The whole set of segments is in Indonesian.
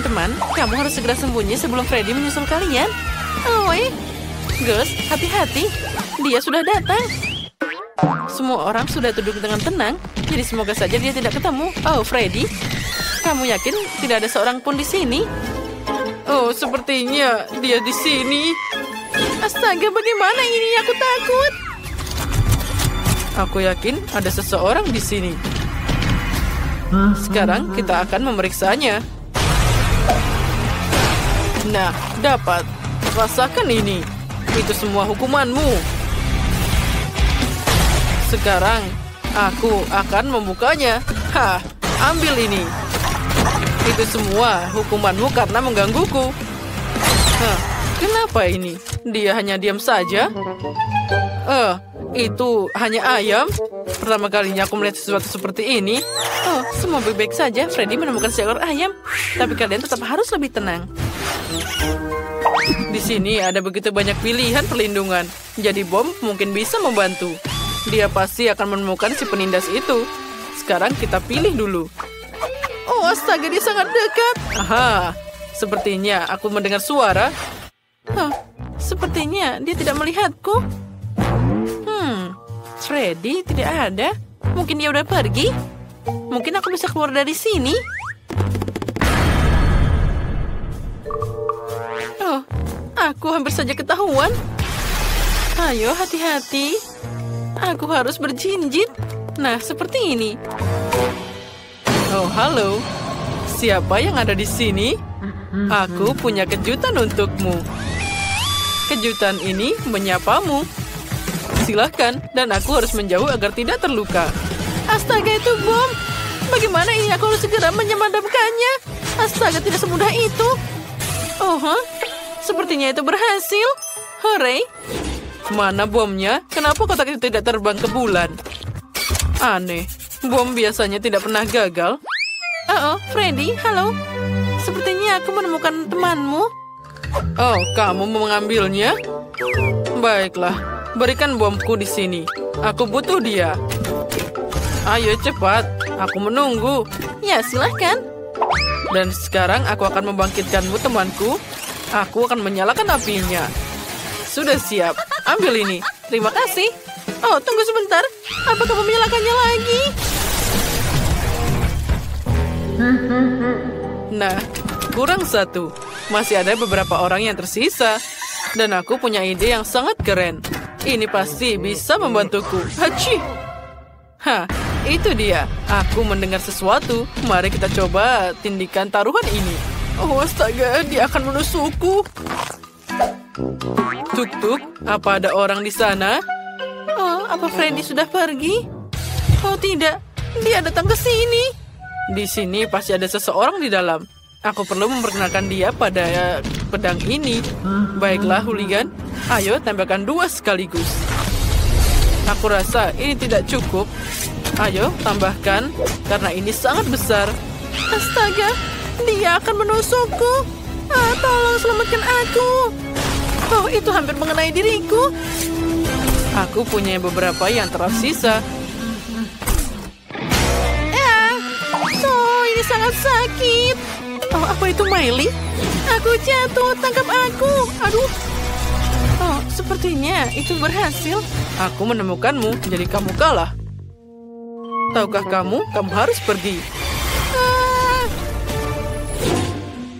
Teman-teman, kamu harus segera sembunyi sebelum Freddy menyusul kalian. Oh, Gus, hati-hati. Dia sudah datang. Semua orang sudah duduk dengan tenang, jadi semoga saja dia tidak ketemu. Oh, Freddy, kamu yakin tidak ada seorang pun di sini? Oh, sepertinya dia di sini. Astaga, bagaimana ini? Aku takut. Aku yakin ada seseorang di sini. Sekarang kita akan memeriksanya. Nah, dapat. Rasakan ini. Itu semua hukumanmu. Sekarang, aku akan membukanya. Hah, ambil ini. Itu semua hukumanmu karena menggangguku. Hah, kenapa ini? Dia hanya diam saja. Itu hanya ayam. Pertama kalinya aku melihat sesuatu seperti ini. Oh, semua baik-baik saja. Freddy menemukan seekor ayam. Tapi kalian tetap harus lebih tenang. Di sini ada begitu banyak pilihan perlindungan. Jadi bom mungkin bisa membantu. Dia pasti akan menemukan si penindas itu. Sekarang kita pilih dulu. Oh, astaga, dia sangat dekat. Aha, sepertinya aku mendengar suara. Sepertinya dia tidak melihatku. Freddy tidak ada. Mungkin dia udah pergi. Mungkin aku bisa keluar dari sini. Oh, aku hampir saja ketahuan. Ayo, hati-hati. Aku harus berjinjit. Nah, seperti ini. Oh, halo. Siapa yang ada di sini? Aku punya kejutan untukmu. Kejutan ini menyapamu. Silahkan, dan aku harus menjauh agar tidak terluka. Astaga, itu bom. Bagaimana ini? Aku harus segera memadamkannya. Astaga, tidak semudah itu. Oh, sepertinya itu berhasil. Hore. Mana bomnya? Kenapa kotak itu tidak terbang ke bulan? Aneh. Bom biasanya tidak pernah gagal. Oh, Freddy, halo. Sepertinya aku menemukan temanmu. Oh, kamu mau mengambilnya? Baiklah. Berikan bomku di sini. Aku butuh dia. Ayo cepat. Aku menunggu. Ya, silahkan. Dan sekarang aku akan membangkitkanmu, temanku. Aku akan menyalakan apinya. Sudah siap. Ambil ini. Terima kasih. Oh, tunggu sebentar. Apa kamu menyalakannya lagi? Nah, kurang satu. Masih ada beberapa orang yang tersisa. Dan aku punya ide yang sangat keren. Ini pasti bisa membantuku. Hachi! Hah, itu dia. Aku mendengar sesuatu. Mari kita coba tindikan taruhan ini. Oh, astaga, dia akan menusukku. Tuk-tuk, apa ada orang di sana? Oh, apa Freddy sudah pergi? Oh, tidak. Dia datang ke sini. Di sini pasti ada seseorang di dalam. Aku perlu memperkenalkan dia pada pedang ini. Baiklah, hooligan. Ayo, tempelkan 2 sekaligus. Aku rasa ini tidak cukup. Ayo, tambahkan. Karena ini sangat besar. Astaga, dia akan menusukku. Tolong selamatkan aku. Oh, itu hampir mengenai diriku. Aku punya beberapa yang tersisa. Oh, ini sangat sakit. Oh, apa itu Miley? Aku jatuh, tangkap aku. Aduh. Oh, sepertinya itu berhasil. Aku menemukanmu, jadi kamu kalah. Tahukah kamu harus pergi.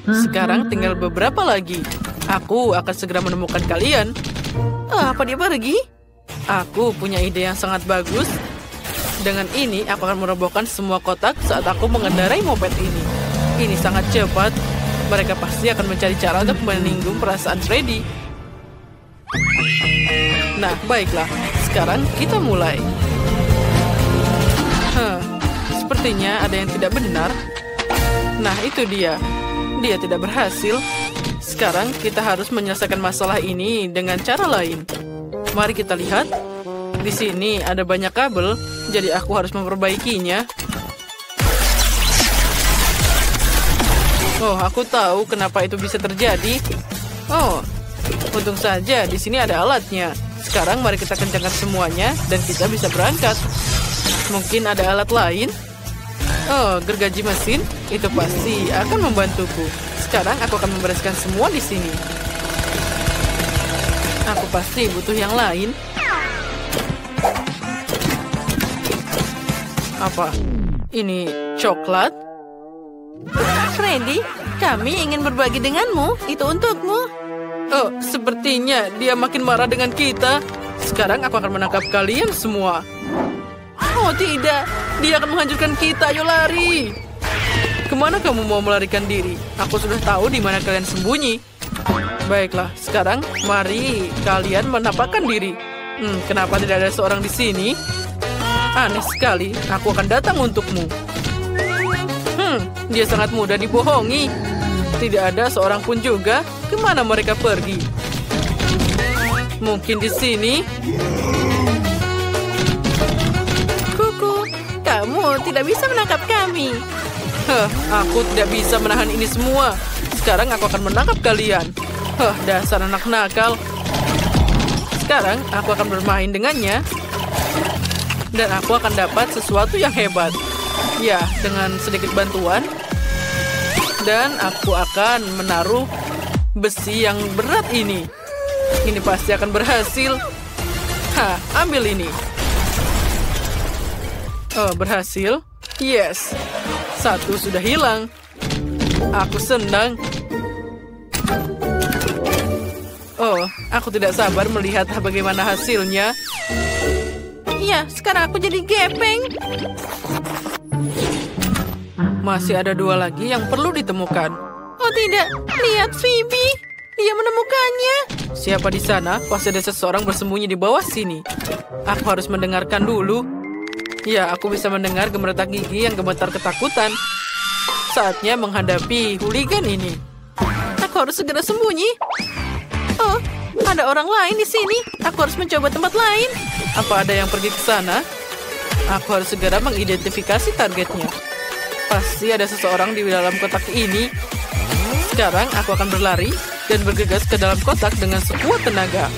Sekarang tinggal beberapa lagi. Aku akan segera menemukan kalian. Apa dia pergi? Aku punya ide yang sangat bagus. Dengan ini, aku akan merobohkan semua kotak saat aku mengendarai moped ini. Ini sangat cepat. Mereka pasti akan mencari cara untuk menyinggung perasaan Freddy. Nah, baiklah. Sekarang kita mulai. Sepertinya ada yang tidak benar. Nah, itu dia. Dia tidak berhasil. Sekarang kita harus menyelesaikan masalah ini dengan cara lain. Mari kita lihat. Di sini ada banyak kabel, jadi aku harus memperbaikinya. Oh, aku tahu kenapa itu bisa terjadi. Oh, untung saja di sini ada alatnya. Sekarang mari kita kencangkan semuanya dan kita bisa berangkat. Mungkin ada alat lain? Oh, gergaji mesin. Itu pasti akan membantuku. Sekarang aku akan membereskan semua di sini. Aku pasti butuh yang lain. Apa? Ini coklat? Freddy, kami ingin berbagi denganmu. Itu untukmu. Oh, sepertinya dia makin marah dengan kita. Sekarang aku akan menangkap kalian semua. Oh tidak, dia akan menghancurkan kita. Ayo lari. Kemana kamu mau melarikan diri? Aku sudah tahu di mana kalian sembunyi. Baiklah, sekarang mari kalian menampakkan diri. Kenapa tidak ada seorang di sini? Aneh sekali, aku akan datang untukmu. Dia sangat mudah dibohongi. Tidak ada seorang pun juga. Kemana mereka pergi? Mungkin di sini. Kuku, kamu tidak bisa menangkap kami. Aku tidak bisa menahan ini semua. Sekarang aku akan menangkap kalian. Dasar anak nakal. Sekarang aku akan bermain dengannya. Dan aku akan dapat sesuatu yang hebat. Ya, dengan sedikit bantuan. Dan aku akan menaruh besi yang berat ini. Ini pasti akan berhasil. Ambil ini. Oh, berhasil. Yes. Satu sudah hilang. Aku senang. Oh, aku tidak sabar melihat bagaimana hasilnya. Iya, sekarang aku jadi gepeng. Masih ada 2 lagi yang perlu ditemukan. Oh tidak, lihat Phoebe. Dia menemukannya. Siapa di sana? Pasti ada seseorang bersembunyi di bawah sini. Aku harus mendengarkan dulu. Ya, aku bisa mendengar gemeretak gigi yang gemetar ketakutan. Saatnya menghadapi hooligan ini. Aku harus segera sembunyi. Oh, ada orang lain di sini. Aku harus mencoba tempat lain. Apa ada yang pergi ke sana? Aku harus segera mengidentifikasi targetnya. Pasti ada seseorang di dalam kotak ini. Sekarang aku akan berlari dan bergegas ke dalam kotak dengan sekuat tenaga.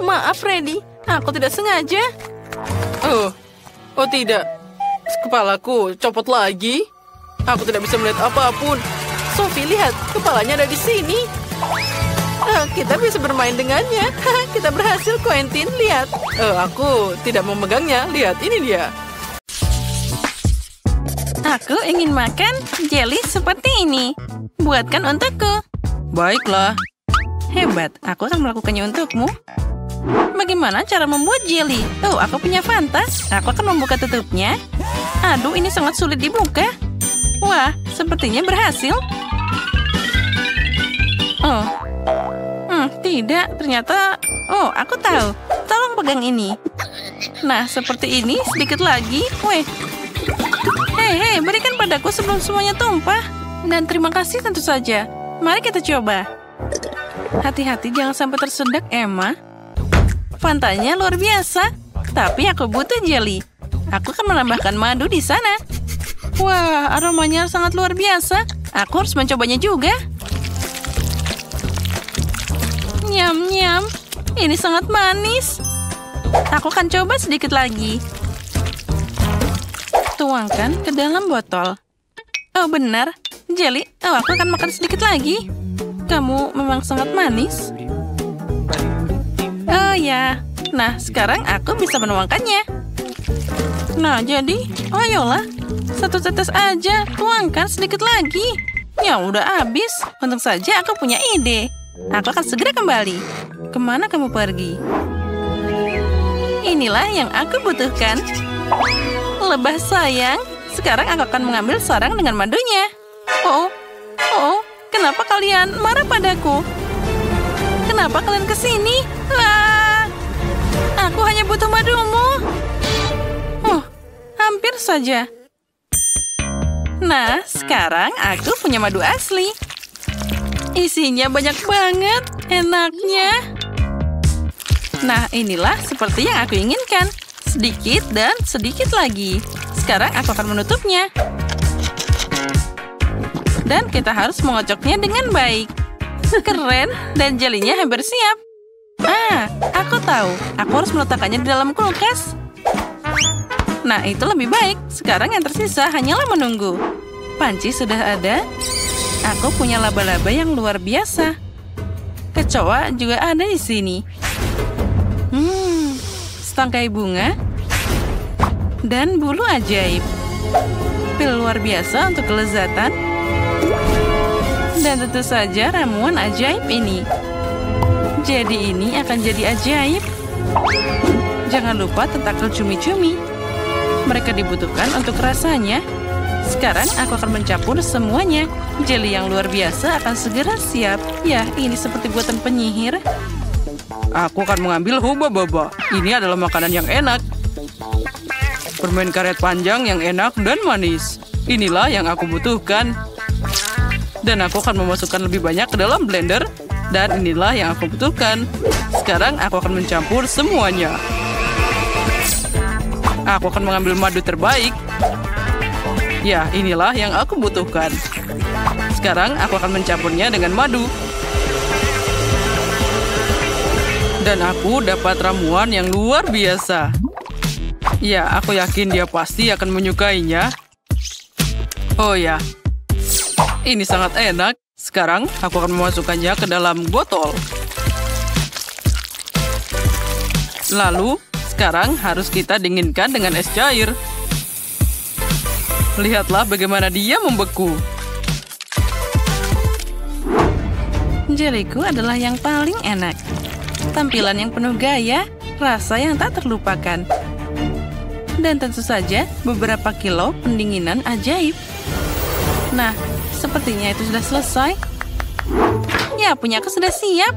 Maaf, Freddy. Aku tidak sengaja. Oh tidak. Kepalaku copot lagi. Aku tidak bisa melihat apapun. Sophie, lihat. Kepalanya ada di sini. Kita bisa bermain dengannya. Kita berhasil, Quentin. Lihat. Aku tidak memegangnya. Lihat, ini dia. Aku ingin makan jelly seperti ini. Buatkan untukku. Baiklah. Hebat. Aku akan melakukannya untukmu. Bagaimana cara membuat jelly? Oh, aku punya fantas. Aku akan membuka tutupnya. Aduh, ini sangat sulit dibuka. Wah, sepertinya berhasil. Oh. Tidak, ternyata... Oh, aku tahu. Tolong pegang ini. Nah, seperti ini, sedikit lagi. Weh. Hei, berikan padaku sebelum semuanya tumpah. Dan terima kasih tentu saja. Mari kita coba. Hati-hati, jangan sampai tersedak, Emma. Fantanya luar biasa. Tapi aku butuh jelly. Aku akan menambahkan madu di sana. Wah, aromanya sangat luar biasa. Aku harus mencobanya juga. Nyam-nyam, ini sangat manis. Aku akan coba sedikit lagi. Tuangkan ke dalam botol. Oh benar, jelly. Oh, aku akan makan sedikit lagi. Kamu memang sangat manis. Oh ya, nah sekarang aku bisa menuangkannya. Nah jadi, ayolah. 1 tetes aja, tuangkan sedikit lagi. Ya udah habis. Untung saja aku punya ide. Aku akan segera kembali. Kemana kamu pergi? Inilah yang aku butuhkan. Lebah sayang. Sekarang aku akan mengambil sarang dengan madunya. Oh, kenapa kalian marah padaku? Kenapa kalian kesini? Lah, aku hanya butuh madumu. Hampir saja. Nah, sekarang aku punya madu asli. Isinya banyak banget, enaknya. Nah, inilah seperti yang aku inginkan. Sedikit dan sedikit lagi. Sekarang aku akan menutupnya. Dan kita harus mengocoknya dengan baik. Keren, dan jelinya hampir siap. Aku tahu. Aku harus meletakkannya di dalam kulkas. Nah, itu lebih baik. Sekarang yang tersisa hanyalah menunggu. Panci sudah ada. Aku punya laba-laba yang luar biasa. Kecoa juga ada di sini. Setangkai bunga. Dan bulu ajaib. Pil luar biasa untuk kelezatan. Dan tentu saja ramuan ajaib ini. Jadi ini akan jadi ajaib. Jangan lupa tentakel cumi-cumi. Mereka dibutuhkan untuk rasanya. Sekarang aku akan mencampur semuanya. Jeli yang luar biasa akan segera siap. Ya, ini seperti buatan penyihir. Aku akan mengambil huba-baba. Ini adalah makanan yang enak. Permen karet panjang yang enak dan manis. Inilah yang aku butuhkan. Dan aku akan memasukkan lebih banyak ke dalam blender. Dan inilah yang aku butuhkan. Sekarang aku akan mencampur semuanya. Aku akan mengambil madu terbaik. Ya, inilah yang aku butuhkan. Sekarang aku akan mencampurnya dengan madu. Dan aku dapat ramuan yang luar biasa. Ya, aku yakin dia pasti akan menyukainya. Oh ya, ini sangat enak. Sekarang aku akan memasukkannya ke dalam botol. Lalu, sekarang harus kita dinginkan dengan es cair. Lihatlah bagaimana dia membeku. Jeliku adalah yang paling enak. Tampilan yang penuh gaya, rasa yang tak terlupakan. Dan tentu saja beberapa kilo pendinginan ajaib. Nah, sepertinya itu sudah selesai. Ya, punyaku sudah siap.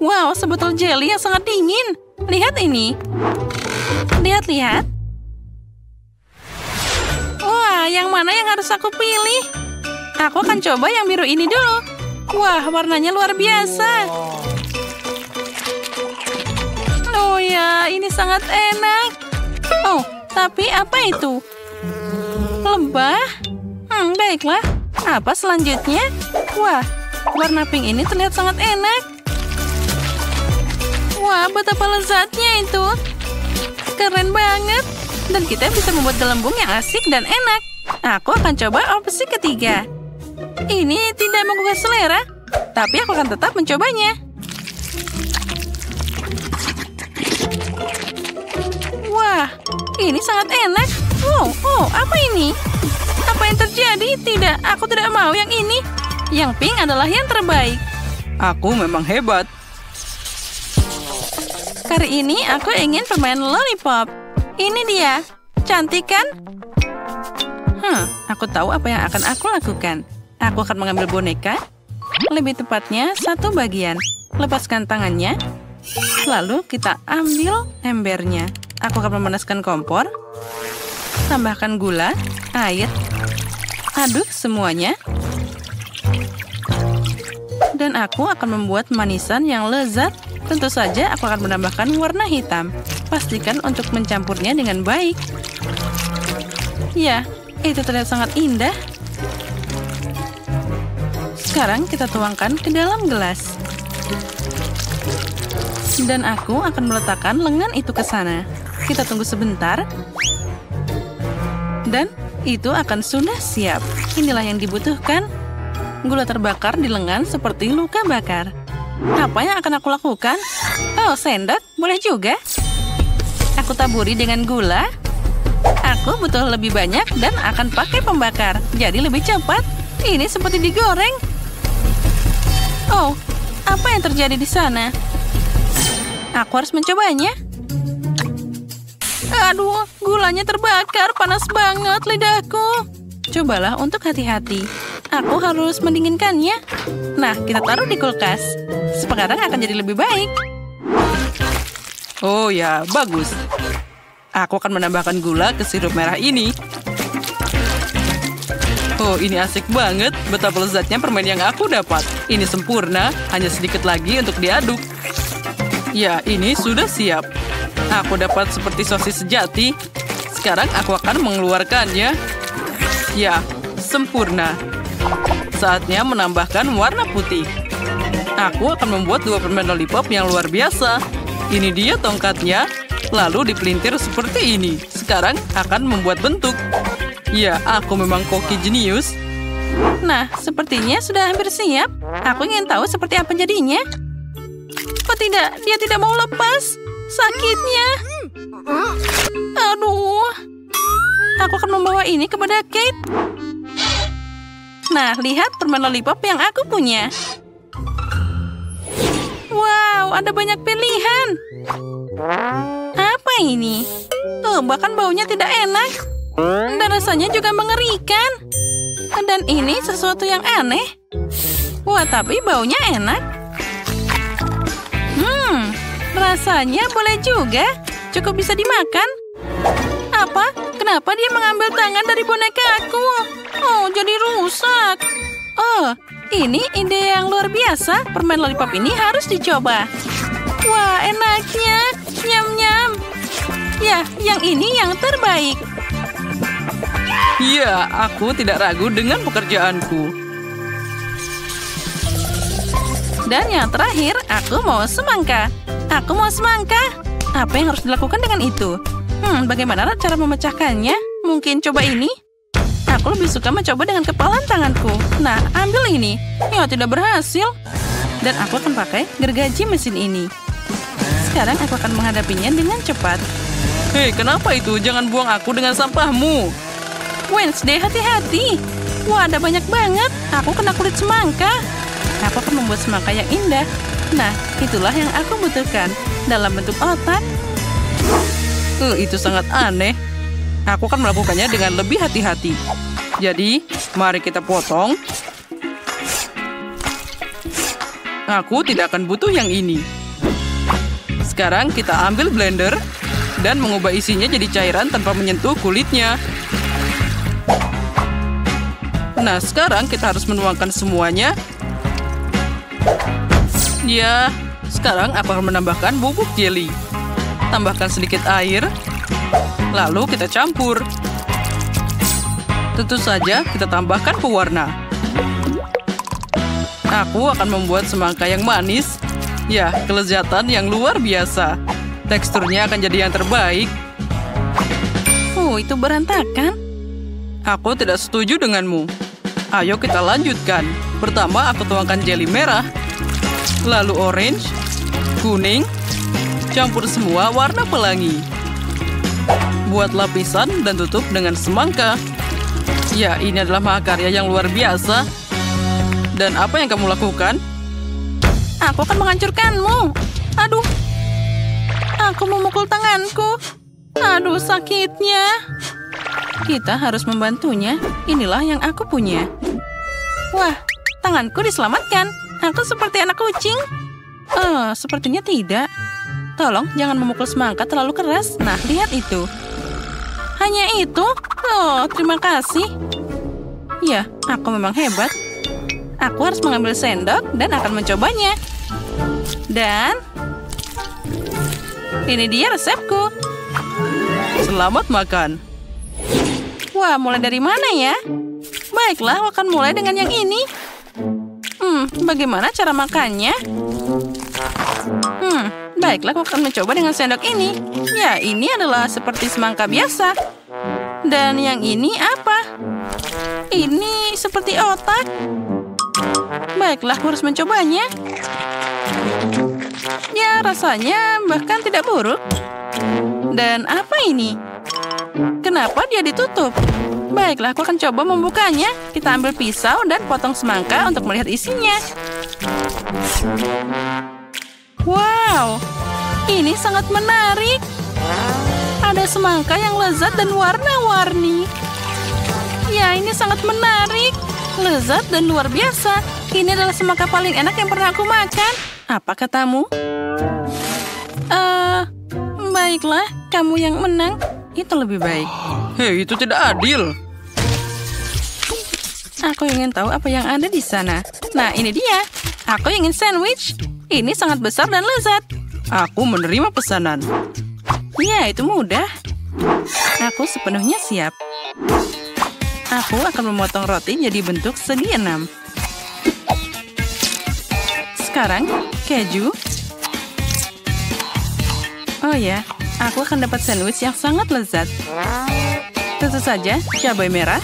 Wow, sebotol jelly yang sangat dingin. Lihat ini. Lihat-lihat. Wah, yang mana yang harus aku pilih? Aku akan coba yang biru ini dulu. Wah, warnanya luar biasa. Oh ya, ini sangat enak. Oh, tapi apa itu? Lebah? Baiklah. Apa selanjutnya? Wah, warna pink ini terlihat sangat enak. Wah, betapa lezatnya itu. Keren banget. Dan kita bisa membuat gelembung yang asik dan enak. Aku akan coba opsi ketiga. Ini tidak menggugah selera, tapi aku akan tetap mencobanya. Wah, ini sangat enak. Oh, apa ini? Apa yang terjadi? Tidak, aku tidak mau yang ini. Yang pink adalah yang terbaik. Aku memang hebat. Kali ini aku ingin permen lollipop. Ini dia. Cantik kan? Aku tahu apa yang akan aku lakukan. Aku akan mengambil boneka. Lebih tepatnya satu bagian. Lepaskan tangannya. Lalu kita ambil embernya. Aku akan memanaskan kompor. Tambahkan gula, air. Aduk semuanya. Dan aku akan membuat manisan yang lezat. Tentu saja aku akan menambahkan warna hitam. Pastikan untuk mencampurnya dengan baik. Ya, itu terlihat sangat indah. Sekarang kita tuangkan ke dalam gelas. Dan aku akan meletakkan lengan itu ke sana. Kita tunggu sebentar. Dan itu akan sudah siap. Inilah yang dibutuhkan. Gula terbakar di lengan seperti luka bakar. Apa yang akan aku lakukan? Oh, sendok. Boleh juga. Aku taburi dengan gula. Aku butuh lebih banyak dan akan pakai pembakar. Jadi lebih cepat. Ini seperti digoreng. Oh, apa yang terjadi di sana? Aku harus mencobanya. Aduh, gulanya terbakar. Panas banget lidahku. Cobalah untuk hati-hati. Aku harus mendinginkannya. Nah, kita taruh di kulkas. Sekarang akan jadi lebih baik. Oh ya, bagus. Aku akan menambahkan gula ke sirup merah ini. Oh, ini asik banget. Betapa lezatnya permen yang aku dapat. Ini sempurna, hanya sedikit lagi untuk diaduk. Ya, ini sudah siap. Aku dapat seperti sosis sejati. Sekarang aku akan mengeluarkannya. Ya, sempurna. Saatnya menambahkan warna putih. Aku akan membuat 2 permen lollipop yang luar biasa. Ini dia tongkatnya. Lalu dipelintir seperti ini. sekarang akan membuat bentuk. Ya, aku memang koki jenius. Nah, sepertinya sudah hampir siap. Aku ingin tahu seperti apa jadinya. Oh tidak, dia tidak mau lepas. Sakitnya. Aduh. Aku akan membawa ini kepada Kate. Nah, lihat permen lollipop yang aku punya. Wow, ada banyak pilihan. Apa ini? Bahkan baunya tidak enak. Dan rasanya juga mengerikan. Dan ini sesuatu yang aneh. Wah, tapi baunya enak. Rasanya boleh juga. Cukup bisa dimakan. Apa? Kenapa dia mengambil tangan dari boneka aku? Oh, jadi rusak. Oh, ini ide yang luar biasa. Permen lollipop ini harus dicoba. Wah, enaknya. Nyam-nyam. Ya, yang ini yang terbaik. Ya, aku tidak ragu dengan pekerjaanku. Dan yang terakhir, aku mau semangka. Aku mau semangka. Apa yang harus dilakukan dengan itu? Bagaimana cara memecahkannya? Mungkin coba ini? Aku lebih suka mencoba dengan kepalan tanganku. Nah, ambil ini. Ya, tidak berhasil. Dan aku akan pakai gergaji mesin ini. Sekarang aku akan menghadapinya dengan cepat. Hei, kenapa itu? Jangan buang aku dengan sampahmu. Wednesday, hati-hati. Wah, ada banyak banget. Aku kena kulit semangka. Aku akan membuat semangka yang indah. Nah, itulah yang aku butuhkan. Dalam bentuk otak. Itu sangat aneh. Aku akan melakukannya dengan lebih hati-hati. Jadi, mari kita potong. Aku tidak akan butuh yang ini. Sekarang kita ambil blender dan mengubah isinya jadi cairan tanpa menyentuh kulitnya. Nah, sekarang kita harus menuangkan semuanya. Ya, sekarang aku akan menambahkan bubuk jelly. Tambahkan sedikit air. Lalu kita campur. Tentu saja kita tambahkan pewarna. Aku akan membuat semangka yang manis. Ya, kelezatan yang luar biasa. Teksturnya akan jadi yang terbaik. Itu berantakan. Aku tidak setuju denganmu. Ayo kita lanjutkan. Pertama aku tuangkan jelly merah. Lalu orange, kuning. Campur semua warna pelangi. Buat lapisan dan tutup dengan semangka. Ya, ini adalah mahakarya yang luar biasa. Dan apa yang kamu lakukan? Aku akan menghancurkanmu. Aduh. Aku memukul tanganku. Aduh, sakitnya. Kita harus membantunya. Inilah yang aku punya. Wah, tanganku diselamatkan. Aku seperti anak kucing. Sepertinya tidak. Tolong, jangan memukul semangka terlalu keras. Nah, lihat itu. Hanya itu? Terima kasih. Ya, aku memang hebat. Aku harus mengambil sendok dan akan mencobanya. Dan ini dia resepku. Selamat makan. Wah, mulai dari mana ya? Baiklah, aku akan mulai dengan yang ini. Bagaimana cara makannya? Baiklah, aku akan mencoba dengan sendok ini. Ya, ini adalah seperti semangka biasa. Dan yang ini apa? Ini seperti otak. Baiklah, aku harus mencobanya. Ya, rasanya bahkan tidak buruk. Dan apa ini? Kenapa dia ditutup? Baiklah, aku akan coba membukanya. Kita ambil pisau dan potong semangka untuk melihat isinya. Wow, ini sangat menarik. Ada semangka yang lezat dan warna-warni. Ya, ini sangat menarik. Lezat dan luar biasa. Ini adalah semangka paling enak yang pernah aku makan. Apa katamu? Baiklah, kamu yang menang. Itu lebih baik. Hei, itu tidak adil. Aku ingin tahu apa yang ada di sana. Nah, ini dia. Aku ingin sandwich. Ini sangat besar dan lezat. Aku menerima pesanan. Ya, itu mudah. Aku sepenuhnya siap. Aku akan memotong roti jadi bentuk segi 6. Sekarang, keju. Oh ya, aku akan dapat sandwich yang sangat lezat. Tentu saja, cabai merah.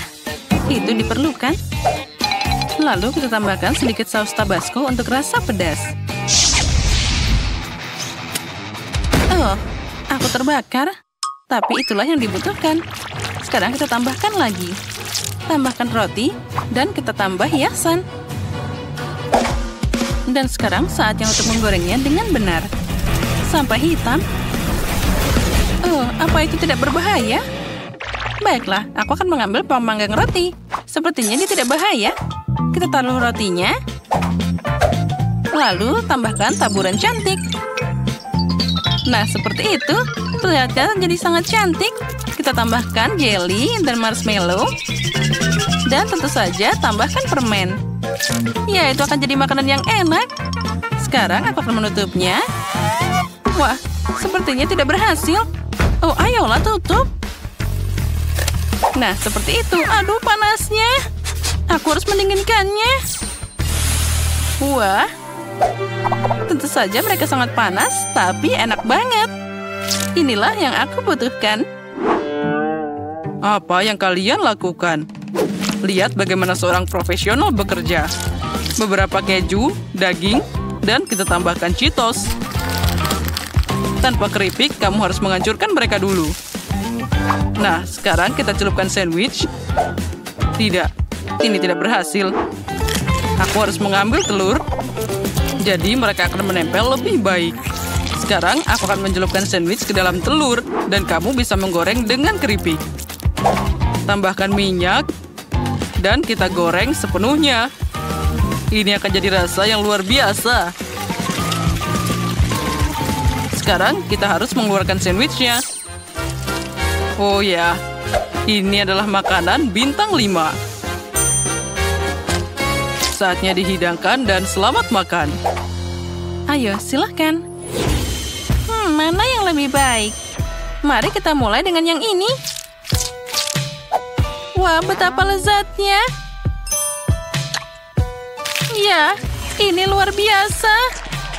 Itu diperlukan. Lalu kita tambahkan sedikit saus Tabasco untuk rasa pedas. Oh, aku terbakar. Tapi itulah yang dibutuhkan. Sekarang kita tambahkan lagi. Tambahkan roti, dan kita tambah hiasan. Dan sekarang saatnya untuk menggorengnya dengan benar. Sampai hitam. Oh, apa itu tidak berbahaya? Baiklah, aku akan mengambil pemanggang roti. Sepertinya dia tidak bahaya. Kita taruh rotinya. Lalu tambahkan taburan cantik. Nah, seperti itu. Terlihat jadi sangat cantik. Kita tambahkan jelly dan marshmallow. Dan tentu saja tambahkan permen. Ya, itu akan jadi makanan yang enak. Sekarang aku akan menutupnya. Wah, sepertinya tidak berhasil. Oh, ayolah tutup. Nah, seperti itu. Aduh, panasnya. Aku harus mendinginkannya. Wah. Tentu saja mereka sangat panas, tapi enak banget. Inilah yang aku butuhkan. Apa yang kalian lakukan? Lihat bagaimana seorang profesional bekerja. Beberapa keju, daging, dan kita tambahkan Cheetos. Tanpa keripik, kamu harus menghancurkan mereka dulu. Nah, sekarang kita celupkan sandwich. Tidak, ini tidak berhasil. Aku harus mengambil telur. Jadi mereka akan menempel lebih baik. Sekarang aku akan mencelupkan sandwich ke dalam telur. Dan kamu bisa menggoreng dengan keripik. Tambahkan minyak. Dan kita goreng sepenuhnya. Ini akan jadi rasa yang luar biasa. Sekarang kita harus mengeluarkan sandwichnya. Oh ya, ini adalah makanan bintang 5. Saatnya dihidangkan dan selamat makan. Ayo, silahkan. Mana yang lebih baik? Mari kita mulai dengan yang ini. Wah, betapa lezatnya. Ya, ini luar biasa.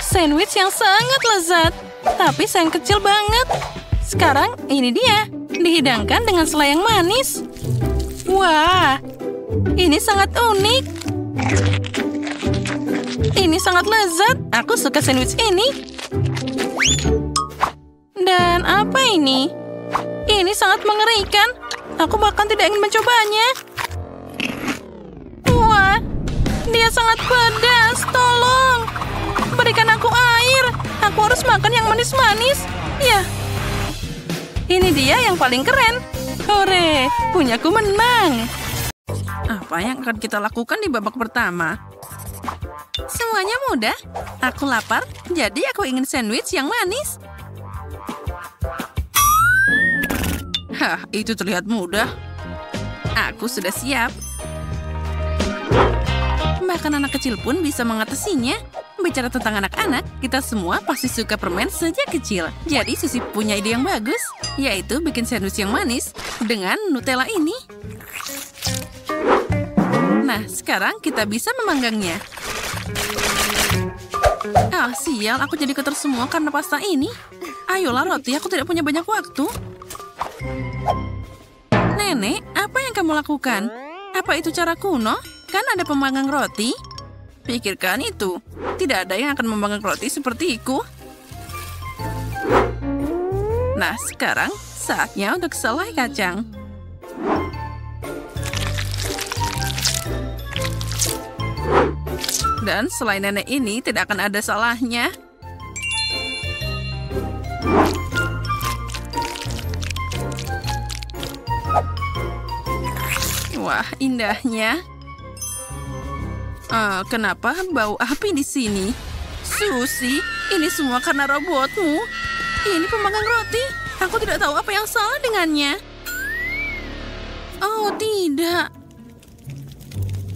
Sandwich yang sangat lezat. Tapi sayang kecil banget. Sekarang, ini dia. Dihidangkan dengan selai yang manis. Wah, ini sangat unik. Ini sangat lezat. Aku suka sandwich ini. Dan apa ini? Ini sangat mengerikan. Aku bahkan tidak ingin mencobanya. Wah, dia sangat pedas. Tolong, berikan aku air. Aku harus makan yang manis-manis. Ya, ini dia yang paling keren. Hore, punyaku menang. Apa yang akan kita lakukan di babak pertama? Semuanya mudah. Aku lapar, jadi aku ingin sandwich yang manis. Hah, itu terlihat mudah. Aku sudah siap. Bahkan anak kecil pun bisa mengatasinya. Bicara tentang anak-anak, kita semua pasti suka permen sejak kecil. Jadi Susi punya ide yang bagus, yaitu bikin sandwich yang manis dengan Nutella ini. Nah, sekarang kita bisa memanggangnya. Ah, sial, aku jadi kotor semua karena pasta ini. Ayolah roti, aku tidak punya banyak waktu. Nenek, apa yang kamu lakukan? Apa itu cara kuno? Kan ada pemanggang roti. Pikirkan itu. Tidak ada yang akan memanggang roti sepertiku. Nah, sekarang saatnya untuk selai kacang. Dan selai nenek ini tidak akan ada salahnya. Wah, indahnya. Kenapa bau api di sini? Susi, ini semua karena robotmu. Ini pemanggang roti. Aku tidak tahu apa yang salah dengannya. Oh, tidak.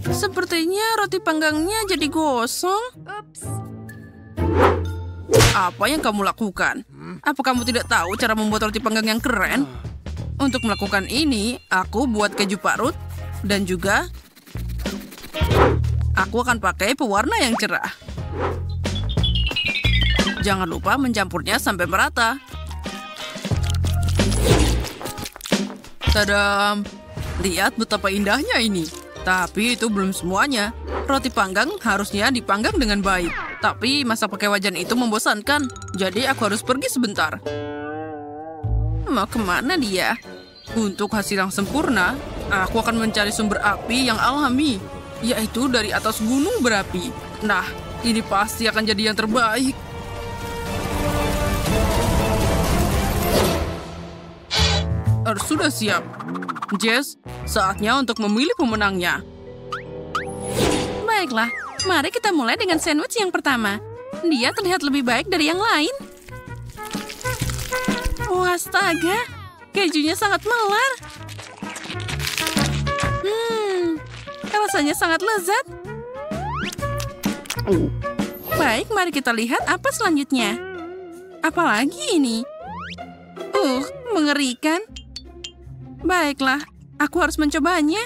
Sepertinya roti panggangnya jadi gosong. Ups. Apa yang kamu lakukan? Apa kamu tidak tahu cara membuat roti panggang yang keren? Untuk melakukan ini, aku buat keju parut. Dan juga, aku akan pakai pewarna yang cerah. Jangan lupa mencampurnya sampai merata. Tadam! Lihat betapa indahnya ini. Tapi itu belum semuanya. Roti panggang harusnya dipanggang dengan baik. Tapi masak pakai wajan itu membosankan. Jadi aku harus pergi sebentar. Mau kemana dia? Untuk hasil yang sempurna, aku akan mencari sumber api yang alami. Yaitu dari atas gunung berapi. Nah, ini pasti akan jadi yang terbaik. Sudah siap. Jess, saatnya untuk memilih pemenangnya. Baiklah, mari kita mulai dengan sandwich yang pertama. Dia terlihat lebih baik dari yang lain. Wah, astaga. Kejunya sangat melar. Rasanya sangat lezat. Baik, mari kita lihat apa selanjutnya. Apalagi ini? Mengerikan. Baiklah, aku harus mencobanya.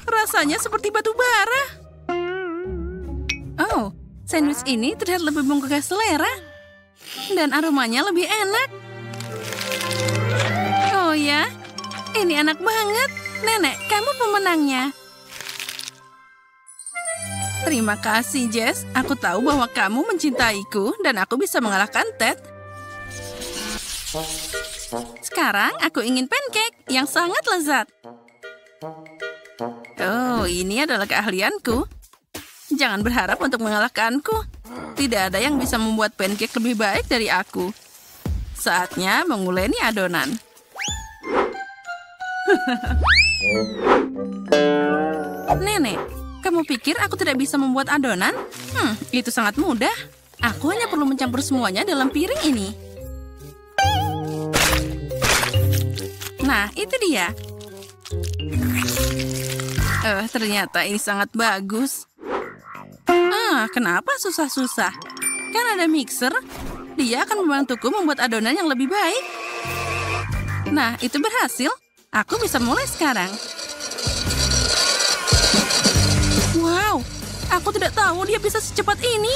Rasanya seperti batu bara. Oh, sandwich ini terlihat lebih menggugah selera. Dan aromanya lebih enak. Oh ya, ini enak banget. Nenek, kamu pemenangnya. Terima kasih, Jess. Aku tahu bahwa kamu mencintaiku dan aku bisa mengalahkan Ted. Sekarang aku ingin pancake yang sangat lezat. Oh, ini adalah keahlianku. Jangan berharap untuk mengalahkanku. Tidak ada yang bisa membuat pancake lebih baik dari aku. Saatnya menguleni adonan. Nenek, kamu pikir aku tidak bisa membuat adonan? Itu sangat mudah. Aku hanya perlu mencampur semuanya dalam piring ini. Nah, itu dia. Ternyata ini sangat bagus. Kenapa susah-susah? Kan ada mixer. Dia akan membantuku membuat adonan yang lebih baik. Nah, itu berhasil. Aku bisa mulai sekarang. Wow, aku tidak tahu dia bisa secepat ini.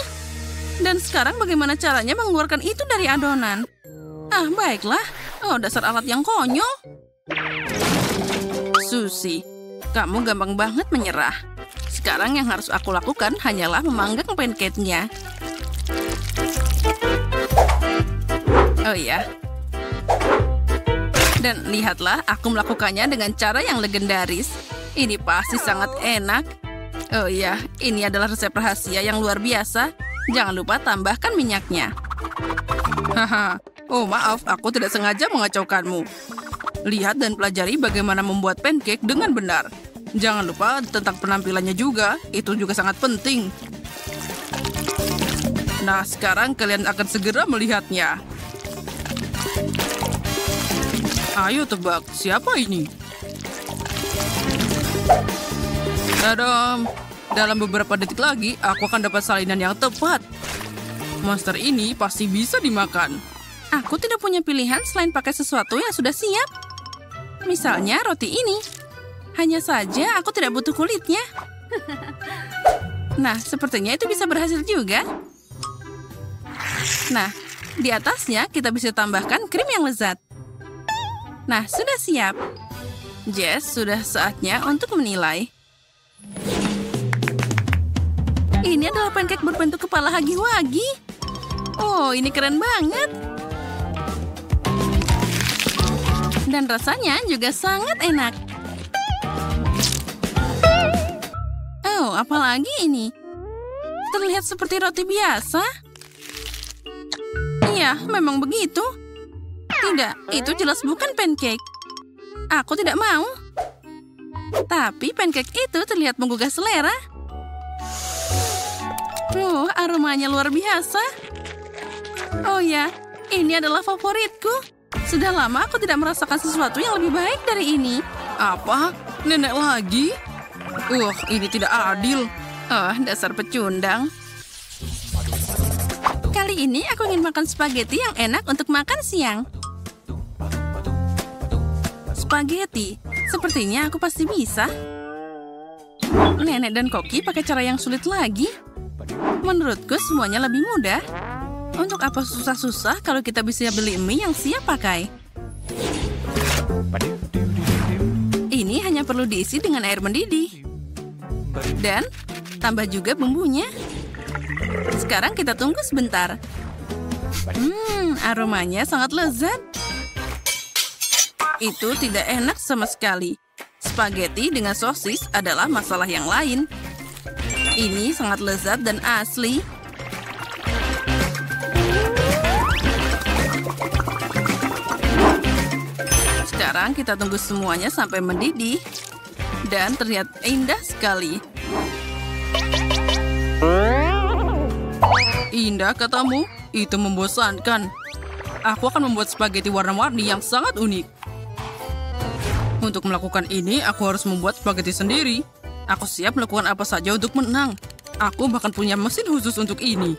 Dan sekarang bagaimana caranya mengeluarkan itu dari adonan? Baiklah. Oh, dasar alat yang konyol. Susie, kamu gampang banget menyerah. Sekarang yang harus aku lakukan hanyalah memanggang pancake-nya. Oh ya. Dan lihatlah, aku melakukannya dengan cara yang legendaris. Ini pasti sangat enak. Oh ya, ini adalah resep rahasia yang luar biasa. Jangan lupa tambahkan minyaknya. Haha. Oh, maaf, aku tidak sengaja mengacaukanmu. Lihat dan pelajari bagaimana membuat pancake dengan benar. Jangan lupa tentang penampilannya juga. Itu juga sangat penting. Nah, sekarang kalian akan segera melihatnya. Ayo tebak, siapa ini? Tadam! Dalam beberapa detik lagi, aku akan dapat salinan yang tepat. Monster ini pasti bisa dimakan. Aku tidak punya pilihan selain pakai sesuatu yang sudah siap. Misalnya roti ini. Hanya saja aku tidak butuh kulitnya. Nah, sepertinya itu bisa berhasil juga. Nah, di atasnya kita bisa tambahkan krim yang lezat. Nah, sudah siap. Jess, sudah saatnya untuk menilai. Ini adalah pancake berbentuk kepala hagi-wagi. Oh, ini keren banget. Dan rasanya juga sangat enak. Oh, apalagi ini? Terlihat seperti roti biasa. Iya, memang begitu. Tidak, itu jelas bukan pancake. Aku tidak mau. Tapi pancake itu terlihat menggugah selera. Aromanya luar biasa. Oh ya, ini adalah favoritku. Sudah lama aku tidak merasakan sesuatu yang lebih baik dari ini. Apa? Nenek lagi? Ini tidak adil. Dasar pecundang. Kali ini aku ingin makan spaghetti yang enak untuk makan siang. Spaghetti? Sepertinya aku pasti bisa. Nenek dan Koki pakai cara yang sulit lagi. Menurutku semuanya lebih mudah. Untuk apa susah-susah kalau kita bisa beli mie yang siap pakai? Ini hanya perlu diisi dengan air mendidih. Dan tambah juga bumbunya. Sekarang kita tunggu sebentar. Aromanya sangat lezat. Itu tidak enak sama sekali. Spaghetti dengan sosis adalah masalah yang lain. Ini sangat lezat dan asli. Sekarang kita tunggu semuanya sampai mendidih. Dan terlihat indah sekali. Indah katamu? Itu membosankan. Aku akan membuat spaghetti warna-warni yang sangat unik. Untuk melakukan ini, aku harus membuat spaghetti sendiri. Aku siap melakukan apa saja untuk menang. Aku bahkan punya mesin khusus untuk ini.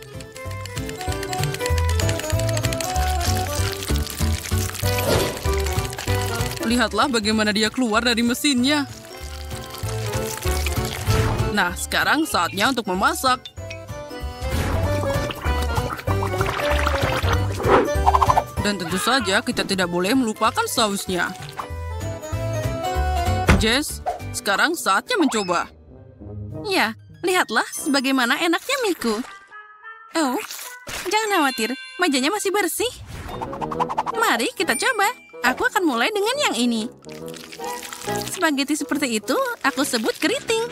Lihatlah bagaimana dia keluar dari mesinnya. Nah, sekarang saatnya untuk memasak. Dan tentu saja kita tidak boleh melupakan sausnya. Jess, sekarang saatnya mencoba. Ya, lihatlah sebagaimana enaknya miku. Oh, jangan khawatir, mejanya masih bersih. Mari kita coba. Aku akan mulai dengan yang ini. Spaghetti seperti itu aku sebut keriting.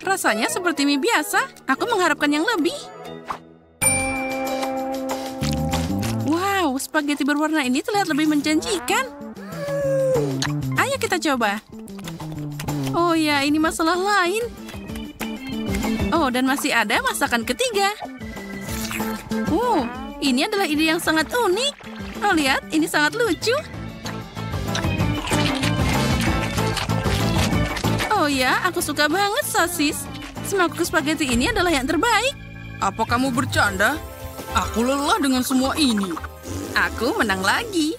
Rasanya seperti mie biasa. Aku mengharapkan yang lebih. Wow, spaghetti berwarna ini terlihat lebih menjanjikan. Ayo kita coba. Oh ya, ini masalah lain. Oh, dan masih ada masakan ketiga. Ini adalah ide yang sangat unik. Oh, lihat, ini sangat lucu. Oh ya, aku suka banget sosis. Semangkuk spaghetti ini adalah yang terbaik. Apa kamu bercanda? Aku lelah dengan semua ini. Aku menang lagi.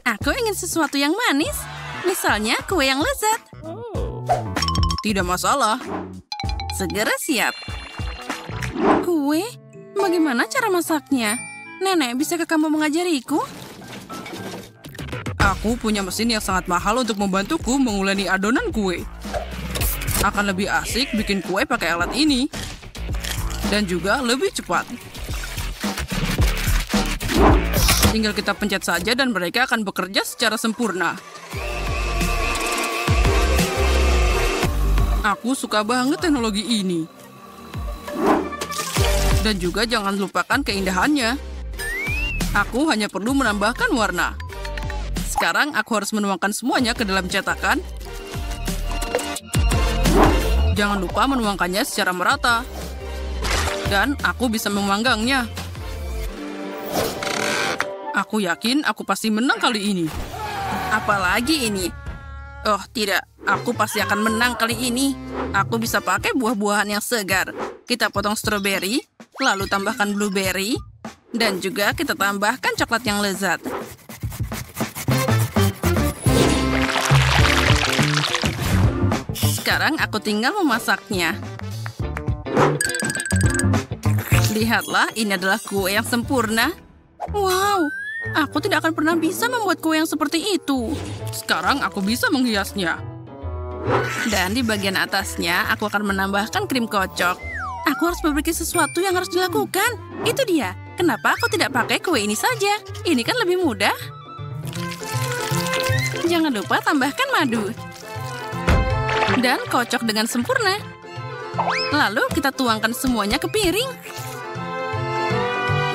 Aku ingin sesuatu yang manis. Misalnya kue yang lezat. Tidak masalah. Segera siap. Kue? Bagaimana cara masaknya? Nenek, bisakah kamu mengajariku? Aku punya mesin yang sangat mahal untuk membantuku menguleni adonan kue. Akan lebih asik bikin kue pakai alat ini. Dan juga lebih cepat. Tinggal kita pencet saja dan mereka akan bekerja secara sempurna. Aku suka banget teknologi ini. Dan juga jangan lupakan keindahannya. Aku hanya perlu menambahkan warna. Sekarang aku harus menuangkan semuanya ke dalam cetakan. Jangan lupa menuangkannya secara merata. Dan aku bisa memanggangnya. Aku yakin aku pasti menang kali ini. Apalagi ini? Oh tidak, aku pasti akan menang kali ini. Aku bisa pakai buah-buahan yang segar. Kita potong stroberi, lalu tambahkan blueberry, dan juga kita tambahkan coklat yang lezat. Sekarang aku tinggal memasaknya. Lihatlah, ini adalah kue yang sempurna. Wow, aku tidak akan pernah bisa membuat kue yang seperti itu. Sekarang aku bisa menghiasnya. Dan di bagian atasnya, aku akan menambahkan krim kocok. Aku harus memiliki sesuatu yang harus dilakukan. Itu dia. Kenapa aku tidak pakai kue ini saja? Ini kan lebih mudah. Jangan lupa tambahkan madu. Dan kocok dengan sempurna. Lalu kita tuangkan semuanya ke piring.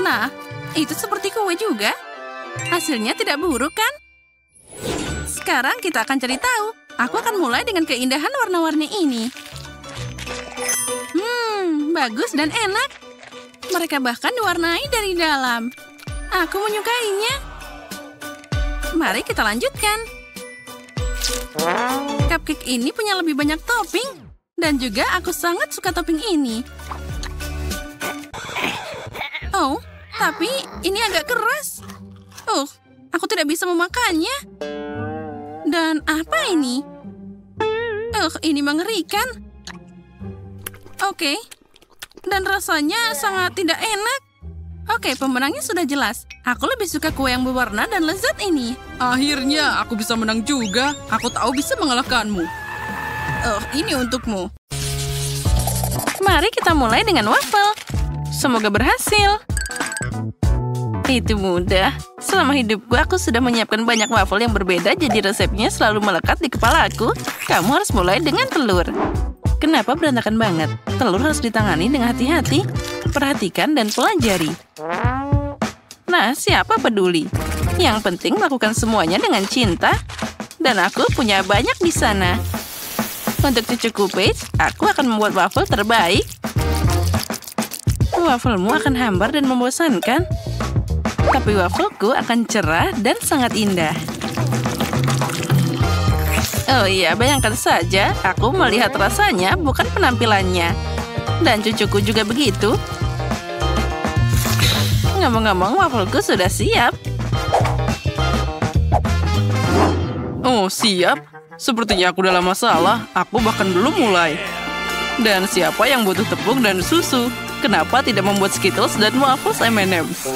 Nah, itu seperti kue juga. Hasilnya tidak buruk kan? Sekarang kita akan cari tahu. Aku akan mulai dengan keindahan warna-warni ini. Bagus dan enak. Mereka bahkan diwarnai dari dalam. Aku menyukainya. Mari kita lanjutkan. Cupcake ini punya lebih banyak topping. Dan juga aku sangat suka topping ini. Oh, tapi ini agak keras. Aku tidak bisa memakannya. Dan apa ini? Ini mengerikan. Oke. Dan rasanya sangat tidak enak. Oke, pemenangnya sudah jelas. Aku lebih suka kue yang berwarna dan lezat ini. Akhirnya aku bisa menang juga. Aku tahu bisa mengalahkanmu. Oh, ini untukmu. Mari kita mulai dengan waffle. Semoga berhasil. Itu mudah. Selama hidupku, aku sudah menyiapkan banyak waffle yang berbeda, jadi resepnya selalu melekat di kepalaku. Kamu harus mulai dengan telur. Kenapa berantakan banget? Telur harus ditangani dengan hati-hati. Perhatikan dan pelajari. Nah, siapa peduli? Yang penting lakukan semuanya dengan cinta. Dan aku punya banyak di sana. Untuk cucuku Paige, aku akan membuat waffle terbaik. Wafflemu akan hambar dan membosankan. Tapi waffleku akan cerah dan sangat indah. Oh iya, bayangkan saja, aku melihat rasanya, bukan penampilannya. Dan cucuku juga begitu. Ngomong-ngomong, waffleku sudah siap. Oh, siap? Sepertinya aku dalam masalah. Aku bahkan belum mulai. Dan siapa yang butuh tepung dan susu? Kenapa tidak membuat Skittles dan waffles M&M's?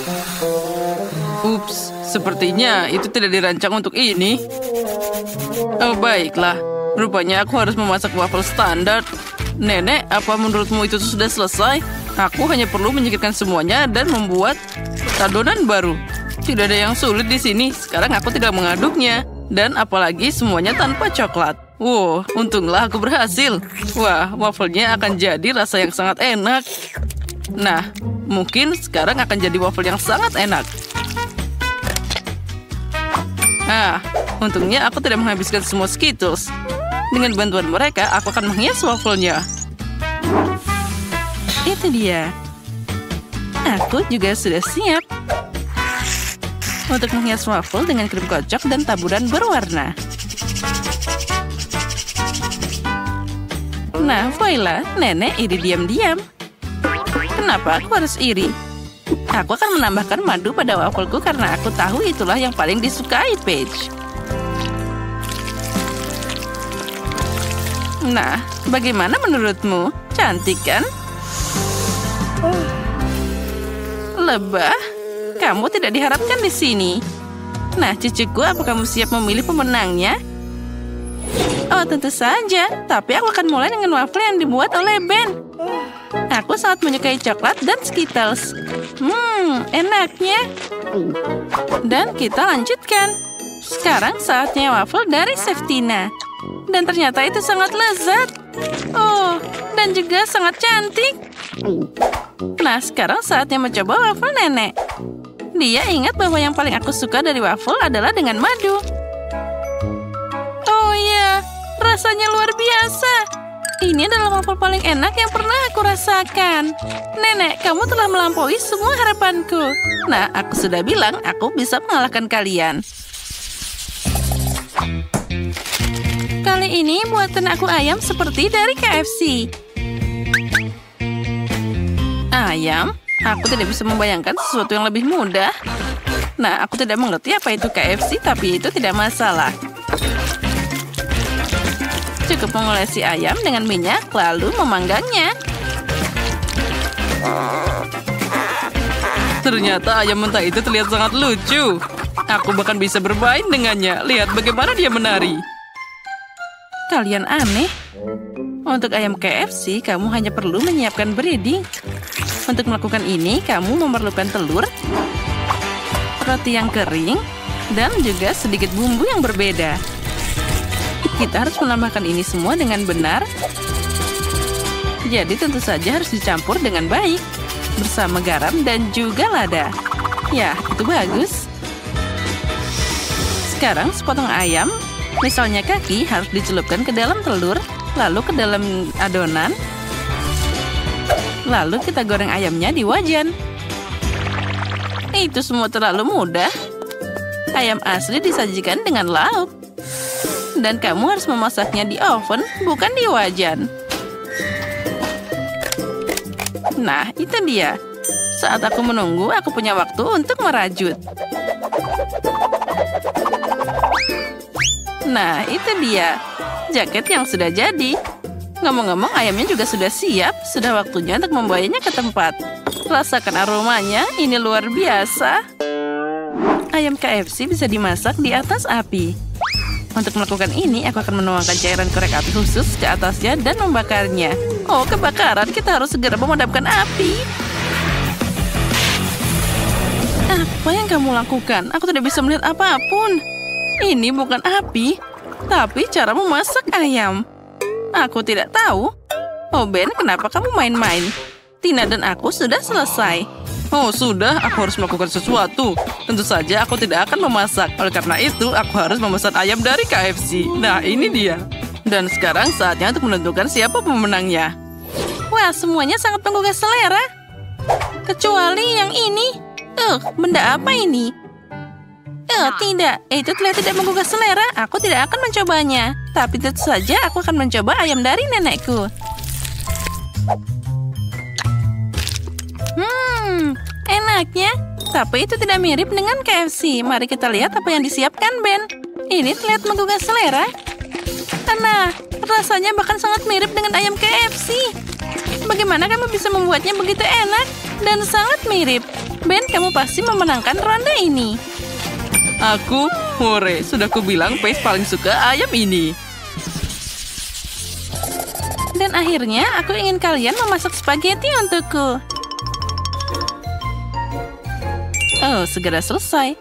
Ups, sepertinya itu tidak dirancang untuk ini. Oh, baiklah. Rupanya aku harus memasak waffle standar. Nenek, apa menurutmu itu sudah selesai? Aku hanya perlu menyingkirkan semuanya dan membuat adonan baru. Tidak ada yang sulit di sini. Sekarang aku tidak mengaduknya. Dan apalagi semuanya tanpa coklat. Wow, untunglah aku berhasil. Wah, waffle-nya akan jadi rasa yang sangat enak. Nah, mungkin sekarang akan jadi waffle yang sangat enak. Ah, untungnya aku tidak menghabiskan semua Skittles. Dengan bantuan mereka, aku akan menghias waffle-nya. Itu dia. Aku juga sudah siap untuk menghias waffle dengan krim kocok dan taburan berwarna. Nah, voila, nenek iri diam-diam. Kenapa aku harus iri? Aku akan menambahkan madu pada waffleku karena aku tahu itulah yang paling disukai Paige. Nah, bagaimana menurutmu? Cantik kan? Lebah? Kamu tidak diharapkan di sini. Nah, cucuku, apa kamu siap memilih pemenangnya? Oh, tentu saja. Tapi aku akan mulai dengan waffle yang dibuat oleh Ben. Aku sangat menyukai coklat dan Skittles. Enaknya. Dan kita lanjutkan. Sekarang saatnya waffle dari Seftina. Dan ternyata itu sangat lezat. Oh, dan juga sangat cantik. Nah, sekarang saatnya mencoba waffle nenek. Dia ingat bahwa yang paling aku suka dari waffle adalah dengan madu. Oh iya, rasanya luar biasa. Ini adalah waffle paling enak yang pernah aku rasakan. Nenek, kamu telah melampaui semua harapanku. Nah, aku sudah bilang aku bisa mengalahkan kalian. Kali ini buatan aku ayam seperti dari KFC. Ayam? Aku tidak bisa membayangkan sesuatu yang lebih mudah. Nah, aku tidak mengerti apa itu KFC, tapi itu tidak masalah. Cukup mengolesi ayam dengan minyak, lalu memanggangnya. Ternyata ayam mentah itu terlihat sangat lucu. Aku bahkan bisa bermain dengannya. Lihat bagaimana dia menari. Kalian aneh. Untuk ayam KFC, kamu hanya perlu menyiapkan breading. Untuk melakukan ini, kamu memerlukan telur, roti yang kering, dan juga sedikit bumbu yang berbeda. Kita harus menambahkan ini semua dengan benar. Jadi tentu saja harus dicampur dengan baik, bersama garam dan juga lada. Ya, itu bagus. Sekarang sepotong ayam, misalnya kaki, harus dicelupkan ke dalam telur, lalu ke dalam adonan. Lalu kita goreng ayamnya di wajan. Itu semua terlalu mudah. Ayam asli disajikan dengan lauk. Dan kamu harus memasaknya di oven, bukan di wajan. Nah, itu dia. Saat aku menunggu, aku punya waktu untuk merajut. Nah, itu dia. Jaket yang sudah jadi. Ngomong-ngomong, ayamnya juga sudah siap. Sudah waktunya untuk membawanya ke tempat. Rasakan aromanya, ini luar biasa. Ayam KFC bisa dimasak di atas api. Untuk melakukan ini, aku akan menuangkan cairan korek api khusus ke atasnya dan membakarnya. Oh, kebakaran! Kita harus segera memadamkan api. Apa yang kamu lakukan? Aku tidak bisa melihat apapun. Ini bukan api, tapi cara memasak ayam. Aku tidak tahu. Oh, Ben, kenapa kamu main-main? Tina dan aku sudah selesai. Oh, sudah. Aku harus melakukan sesuatu. Tentu saja aku tidak akan memasak. Oleh karena itu, aku harus memesan ayam dari KFC. Nah, ini dia. Dan sekarang saatnya untuk menentukan siapa pemenangnya. Wah, semuanya sangat menggugah selera. Kecuali yang ini. Benda apa ini? Tidak. Itu terlihat tidak menggugah selera. Aku tidak akan mencobanya. Tapi tentu saja aku akan mencoba ayam dari nenekku. Enaknya. Tapi itu tidak mirip dengan KFC. Mari kita lihat apa yang disiapkan, Ben. Ini terlihat menggugah selera. Nah, rasanya bahkan sangat mirip dengan ayam KFC. Bagaimana kamu bisa membuatnya begitu enak dan sangat mirip? Ben, kamu pasti memenangkan ronde ini. Aku, hore, sudah kubilang Pace paling suka ayam ini. Dan akhirnya aku ingin kalian memasak spaghetti untukku. Oh, segera selesai.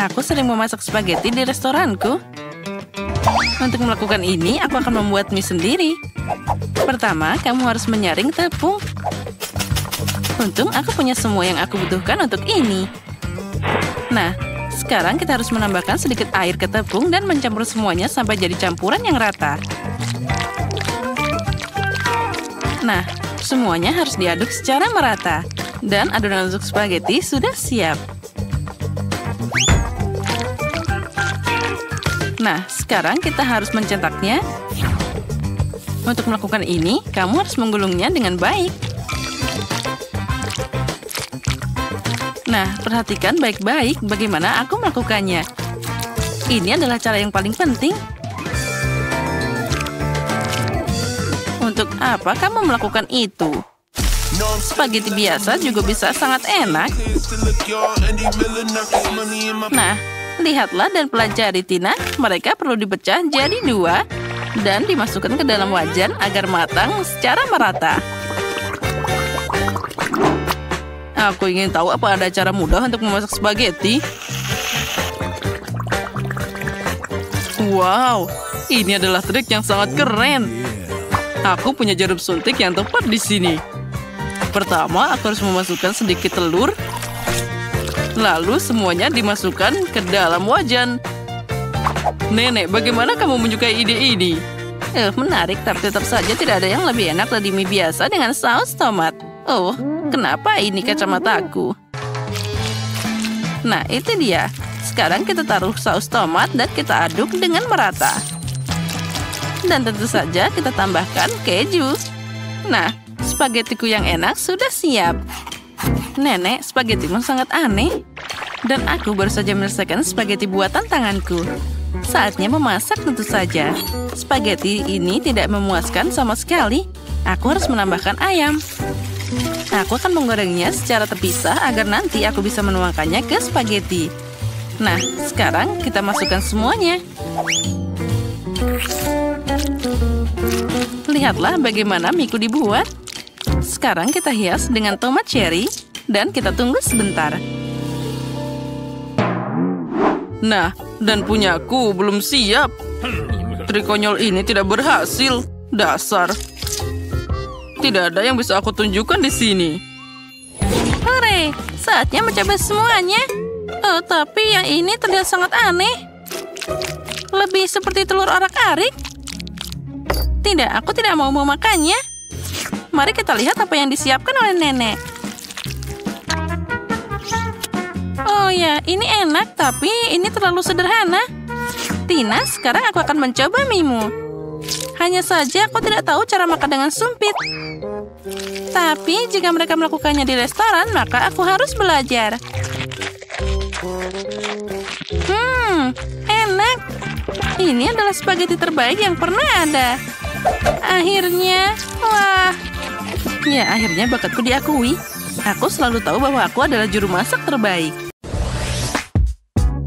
Aku sering memasak spaghetti di restoranku. Untuk melakukan ini, aku akan membuat mie sendiri. Pertama, kamu harus menyaring tepung. Untung aku punya semua yang aku butuhkan untuk ini. Nah, sekarang kita harus menambahkan sedikit air ke tepung dan mencampur semuanya sampai jadi campuran yang rata. Nah, semuanya harus diaduk secara merata. Dan adonan untuk spaghetti sudah siap. Nah, sekarang kita harus mencetaknya. Untuk melakukan ini, kamu harus menggulungnya dengan baik. Nah, perhatikan baik-baik bagaimana aku melakukannya. Ini adalah cara yang paling penting. Untuk apa kamu melakukan itu? Spaghetti biasa juga bisa sangat enak. Nah, lihatlah dan pelajari, Tina. Mereka perlu dipecah jadi 2 dan dimasukkan ke dalam wajan agar matang secara merata. Aku ingin tahu apa ada cara mudah untuk memasak spaghetti. Wow, ini adalah trik yang sangat keren. Aku punya jarum suntik yang tepat di sini. Pertama, aku harus memasukkan sedikit telur. Lalu semuanya dimasukkan ke dalam wajan. Nenek, bagaimana kamu menyukai ide ini? Menarik, tapi tetap saja tidak ada yang lebih enak dari mie biasa dengan saus tomat. Oh, kenapa ini kacamataku? Nah, itu dia. Sekarang kita taruh saus tomat dan kita aduk dengan merata. Dan tentu saja kita tambahkan keju. Nah, spagettiku yang enak sudah siap. Nenek, spagettimu sangat aneh. Dan aku baru saja menyelesaikan spaghetti buatan tanganku. Saatnya memasak tentu saja. Spaghetti ini tidak memuaskan sama sekali. Aku harus menambahkan ayam. Aku akan menggorengnya secara terpisah agar nanti aku bisa menuangkannya ke spaghetti. Nah, sekarang kita masukkan semuanya. Lihatlah bagaimana mie-ku dibuat. Sekarang kita hias dengan tomat cherry dan kita tunggu sebentar. Nah, dan punyaku belum siap. Trik konyol ini tidak berhasil. Dasar. Tidak ada yang bisa aku tunjukkan di sini. Hore, saatnya mencoba semuanya. Oh, tapi yang ini terlihat sangat aneh. Lebih seperti telur orak-arik. Tidak, aku tidak mau memakannya. Mari kita lihat apa yang disiapkan oleh nenek. Oh ya, ini enak, tapi ini terlalu sederhana. Tina, sekarang aku akan mencoba mie-mu. Hanya saja aku tidak tahu cara makan dengan sumpit. Tapi jika mereka melakukannya di restoran, maka aku harus belajar. Enak. Ini adalah spaghetti terbaik yang pernah ada. Akhirnya, wah. Ya, akhirnya bakatku diakui. Aku selalu tahu bahwa aku adalah juru masak terbaik.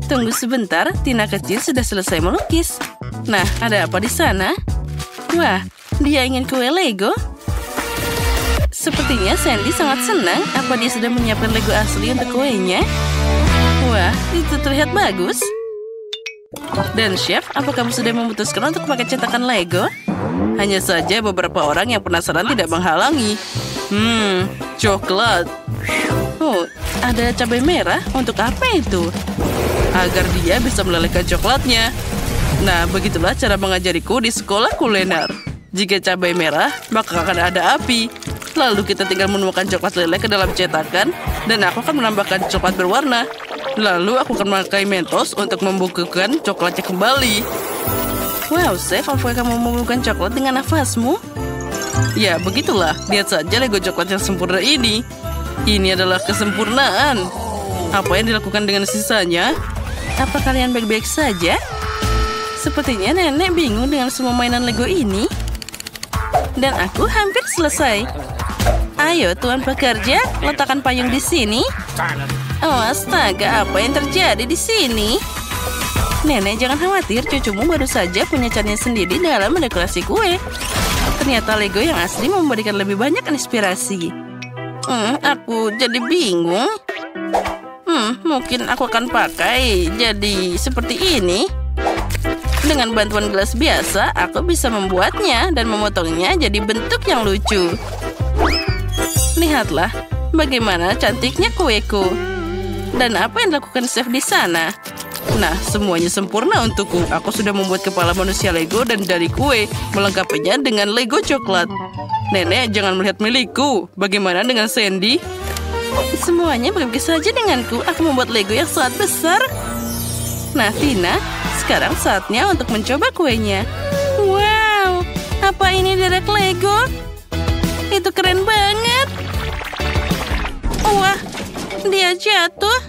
Tunggu sebentar, Tina kecil sudah selesai melukis. Nah, ada apa di sana? Wah, dia ingin kue Lego? Sepertinya Sandy sangat senang. Apa dia sudah menyiapkan Lego asli untuk kuenya? Wah, itu terlihat bagus. Dan Chef, apa kamu sudah memutuskan untuk pakai cetakan Lego? Hanya saja beberapa orang yang penasaran tidak menghalangi. Coklat. Oh, ada cabai merah. Untuk apa itu? Agar dia bisa melelehkan coklatnya. Nah, begitulah cara mengajariku di sekolah kuliner. Jika cabai merah, maka akan ada api. Lalu kita tinggal menuangkan coklat leleh ke dalam cetakan, dan aku akan menambahkan coklat berwarna. Lalu aku akan memakai mentos untuk membukukan coklatnya kembali. Wow, Chef, apakah kamu membukukan coklat dengan nafasmu? Ya, begitulah. Lihat saja Lego coklat yang sempurna ini. Ini adalah kesempurnaan. Apa yang dilakukan dengan sisanya? Apa kalian baik-baik saja? Sepertinya nenek bingung dengan semua mainan Lego ini. Dan aku hampir selesai. Ayo, Tuan pekerja, letakkan payung di sini. Oh, astaga, apa yang terjadi di sini? Nenek, jangan khawatir, cucumu baru saja punya caranya sendiri dalam mendekorasi kue. Ternyata Lego yang asli memberikan lebih banyak inspirasi. Aku jadi bingung. Mungkin aku akan pakai jadi seperti ini. Dengan bantuan gelas biasa, aku bisa membuatnya dan memotongnya jadi bentuk yang lucu. Lihatlah, bagaimana cantiknya kueku. Dan apa yang dilakukan chef di sana? Nah, semuanya sempurna untukku. Aku sudah membuat kepala manusia Lego dan dari kue, melengkapinya dengan Lego coklat. Nenek, jangan melihat milikku. Bagaimana dengan Sandy? Semuanya baik-baik saja denganku. Aku membuat Lego yang sangat besar. Nah, Tina, sekarang saatnya untuk mencoba kuenya. Wow, apa ini derek Lego? Itu keren banget. Wah, dia jatuh.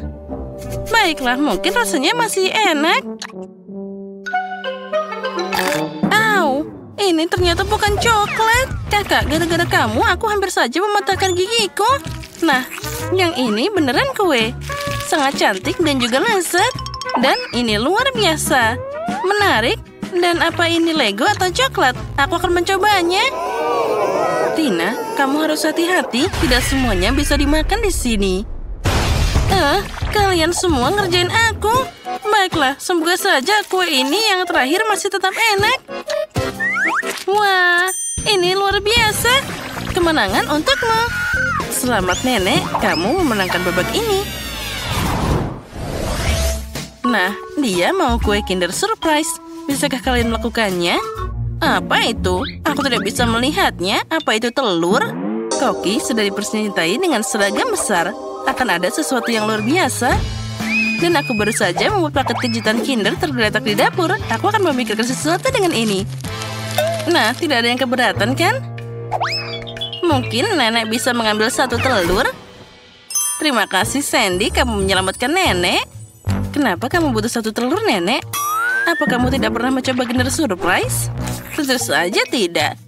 Baiklah, mungkin rasanya masih enak. Au, ini ternyata bukan coklat. Kakak, gara-gara kamu, aku hampir saja mematahkan gigiku. Nah, yang ini beneran kue. Sangat cantik dan juga lezat. Dan ini luar biasa. Menarik. Dan apa ini Lego atau coklat? Aku akan mencobanya. Tina, kamu harus hati-hati. Tidak semuanya bisa dimakan di sini. Kalian semua ngerjain aku. Baiklah, semoga saja kue ini yang terakhir masih tetap enak. Wah, ini luar biasa. Kemenangan untukmu. Selamat nenek, kamu memenangkan babak ini. Nah, dia mau kue Kinder Surprise. Bisakah kalian melakukannya? Apa itu? Aku tidak bisa melihatnya. Apa itu telur? Koki sudah dipersenjatai dengan seragam besar. Akan ada sesuatu yang luar biasa. Dan aku baru saja membuat paket kejutan Kinder tergeletak di dapur. Aku akan memikirkan sesuatu dengan ini. Nah, tidak ada yang keberatan kan? Mungkin nenek bisa mengambil satu telur. Terima kasih Sandy, kamu menyelamatkan nenek. Kenapa kamu butuh satu telur, nenek? Apa kamu tidak pernah mencoba Kinder Surprise? Tentu saja tidak.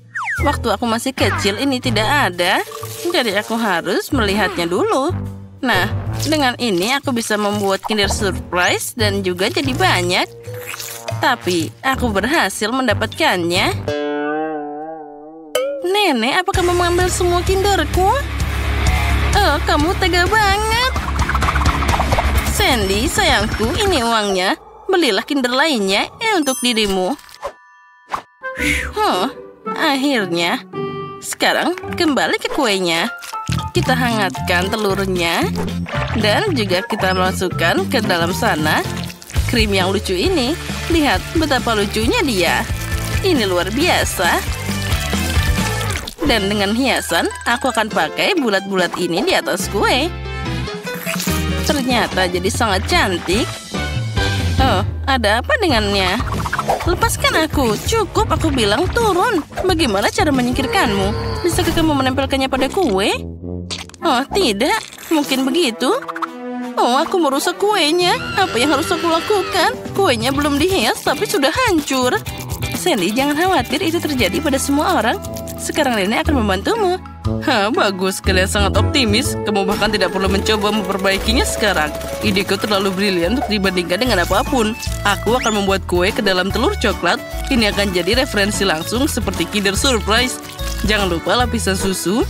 Waktu aku masih kecil ini tidak ada. Jadi aku harus melihatnya dulu. Nah, dengan ini aku bisa membuat Kinder Surprise dan juga jadi banyak. Tapi aku berhasil mendapatkannya. Nenek, apa kamu mengambil semua Kinderku? Oh, kamu tega banget. Sandy, sayangku, ini uangnya. Belilah Kinder lainnya untuk dirimu. Akhirnya. Sekarang kembali ke kuenya. Kita hangatkan telurnya. Dan juga kita masukkan ke dalam sana krim yang lucu ini. Lihat betapa lucunya dia. Ini luar biasa. Dan dengan hiasan, aku akan pakai bulat-bulat ini di atas kue. Ternyata jadi sangat cantik. Oh, ada apa dengannya? Lepaskan aku. Cukup, aku bilang turun. Bagaimana cara menyingkirkanmu? Bisakah kamu menempelkannya pada kue? Oh, tidak. Mungkin begitu. Oh, aku merusak kuenya. Apa yang harus aku lakukan? Kuenya belum dihias, tapi sudah hancur. Sandy, jangan khawatir, itu terjadi pada semua orang. Sekarang Nenek akan membantumu. Bagus, kalian sangat optimis. Kamu bahkan tidak perlu mencoba memperbaikinya sekarang. Ideku terlalu brilian untuk dibandingkan dengan apapun. Aku akan membuat kue ke dalam telur coklat. Ini akan jadi referensi langsung seperti Kinder Surprise. Jangan lupa lapisan susu.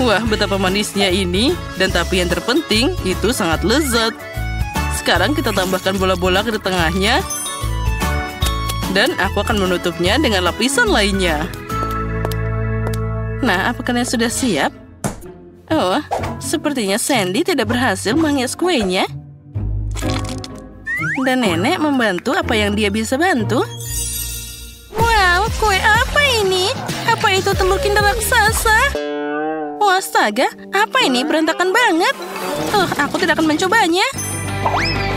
Wah, betapa manisnya ini. Dan tapi yang terpenting, itu sangat lezat. Sekarang kita tambahkan bola-bola ke tengahnya. Dan aku akan menutupnya dengan lapisan lainnya. Nah, apakah kalian sudah siap? Oh, sepertinya Sandy tidak berhasil menghias kuenya. Dan Nenek membantu apa yang dia bisa bantu. Wow, kue apa ini? Apa itu telur Kinder raksasa? Wah, astaga, apa ini? Berantakan banget. Aku tidak akan mencobanya.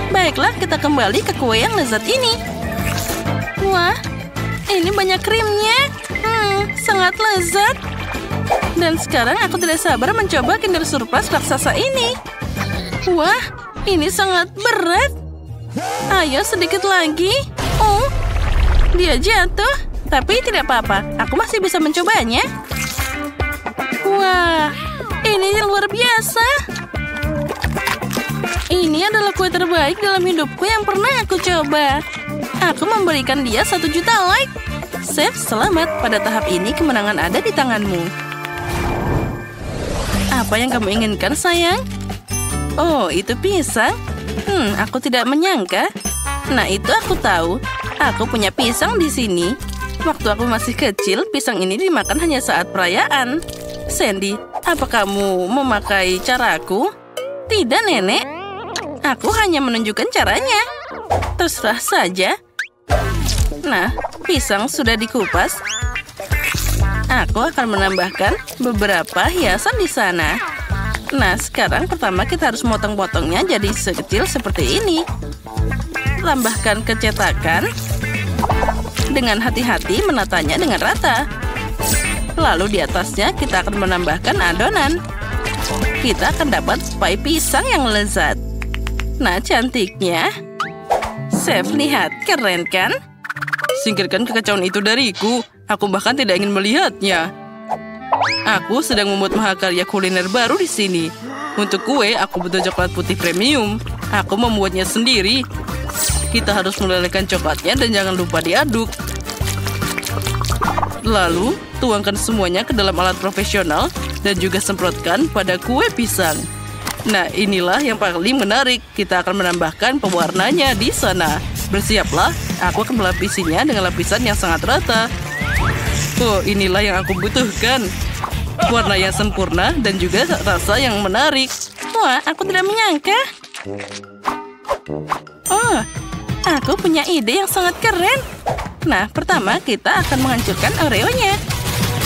Baiklah, kita kembali ke kue yang lezat ini. Wah, ini banyak krimnya. Sangat lezat. Dan sekarang aku tidak sabar mencoba Kinder Surprise raksasa ini. Wah, ini sangat berat. Ayo sedikit lagi. Oh, dia jatuh. Tapi tidak apa-apa, aku masih bisa mencobanya. Wah, ini luar biasa. Ini adalah kue terbaik dalam hidupku yang pernah aku coba. Aku memberikan dia 1 juta like. Chef, selamat. Pada tahap ini kemenangan ada di tanganmu. Apa yang kamu inginkan, sayang? Oh, itu pisang? Aku tidak menyangka. Nah, itu aku tahu. Aku punya pisang di sini. Waktu aku masih kecil, pisang ini dimakan hanya saat perayaan. Sandy, apa kamu memakai caraku? Tidak, Nenek. Aku hanya menunjukkan caranya. Terserah saja. Nah, pisang sudah dikupas. Aku akan menambahkan beberapa hiasan di sana. Nah, sekarang pertama kita harus motong-potongnya jadi sekecil seperti ini. Tambahkan ke cetakan. Dengan hati-hati menatanya dengan rata. Lalu di atasnya kita akan menambahkan adonan. Kita akan dapat pie pisang yang lezat. Nah, cantiknya. Chef, lihat, keren kan? Singkirkan kekacauan itu dariku. Aku bahkan tidak ingin melihatnya. Aku sedang membuat mahakarya kuliner baru di sini. Untuk kue, aku butuh coklat putih premium. Aku membuatnya sendiri. Kita harus melelehkan coklatnya dan jangan lupa diaduk. Lalu, tuangkan semuanya ke dalam alat profesional dan juga semprotkan pada kue pisang. Nah, inilah yang paling menarik. Kita akan menambahkan pewarnanya di sana. Bersiaplah, aku akan melapisinya dengan lapisan yang sangat rata. Oh, inilah yang aku butuhkan. Warna yang sempurna dan juga rasa yang menarik. Wah, aku tidak menyangka. Oh, aku punya ide yang sangat keren. Nah, pertama kita akan menghancurkan Oreo-nya.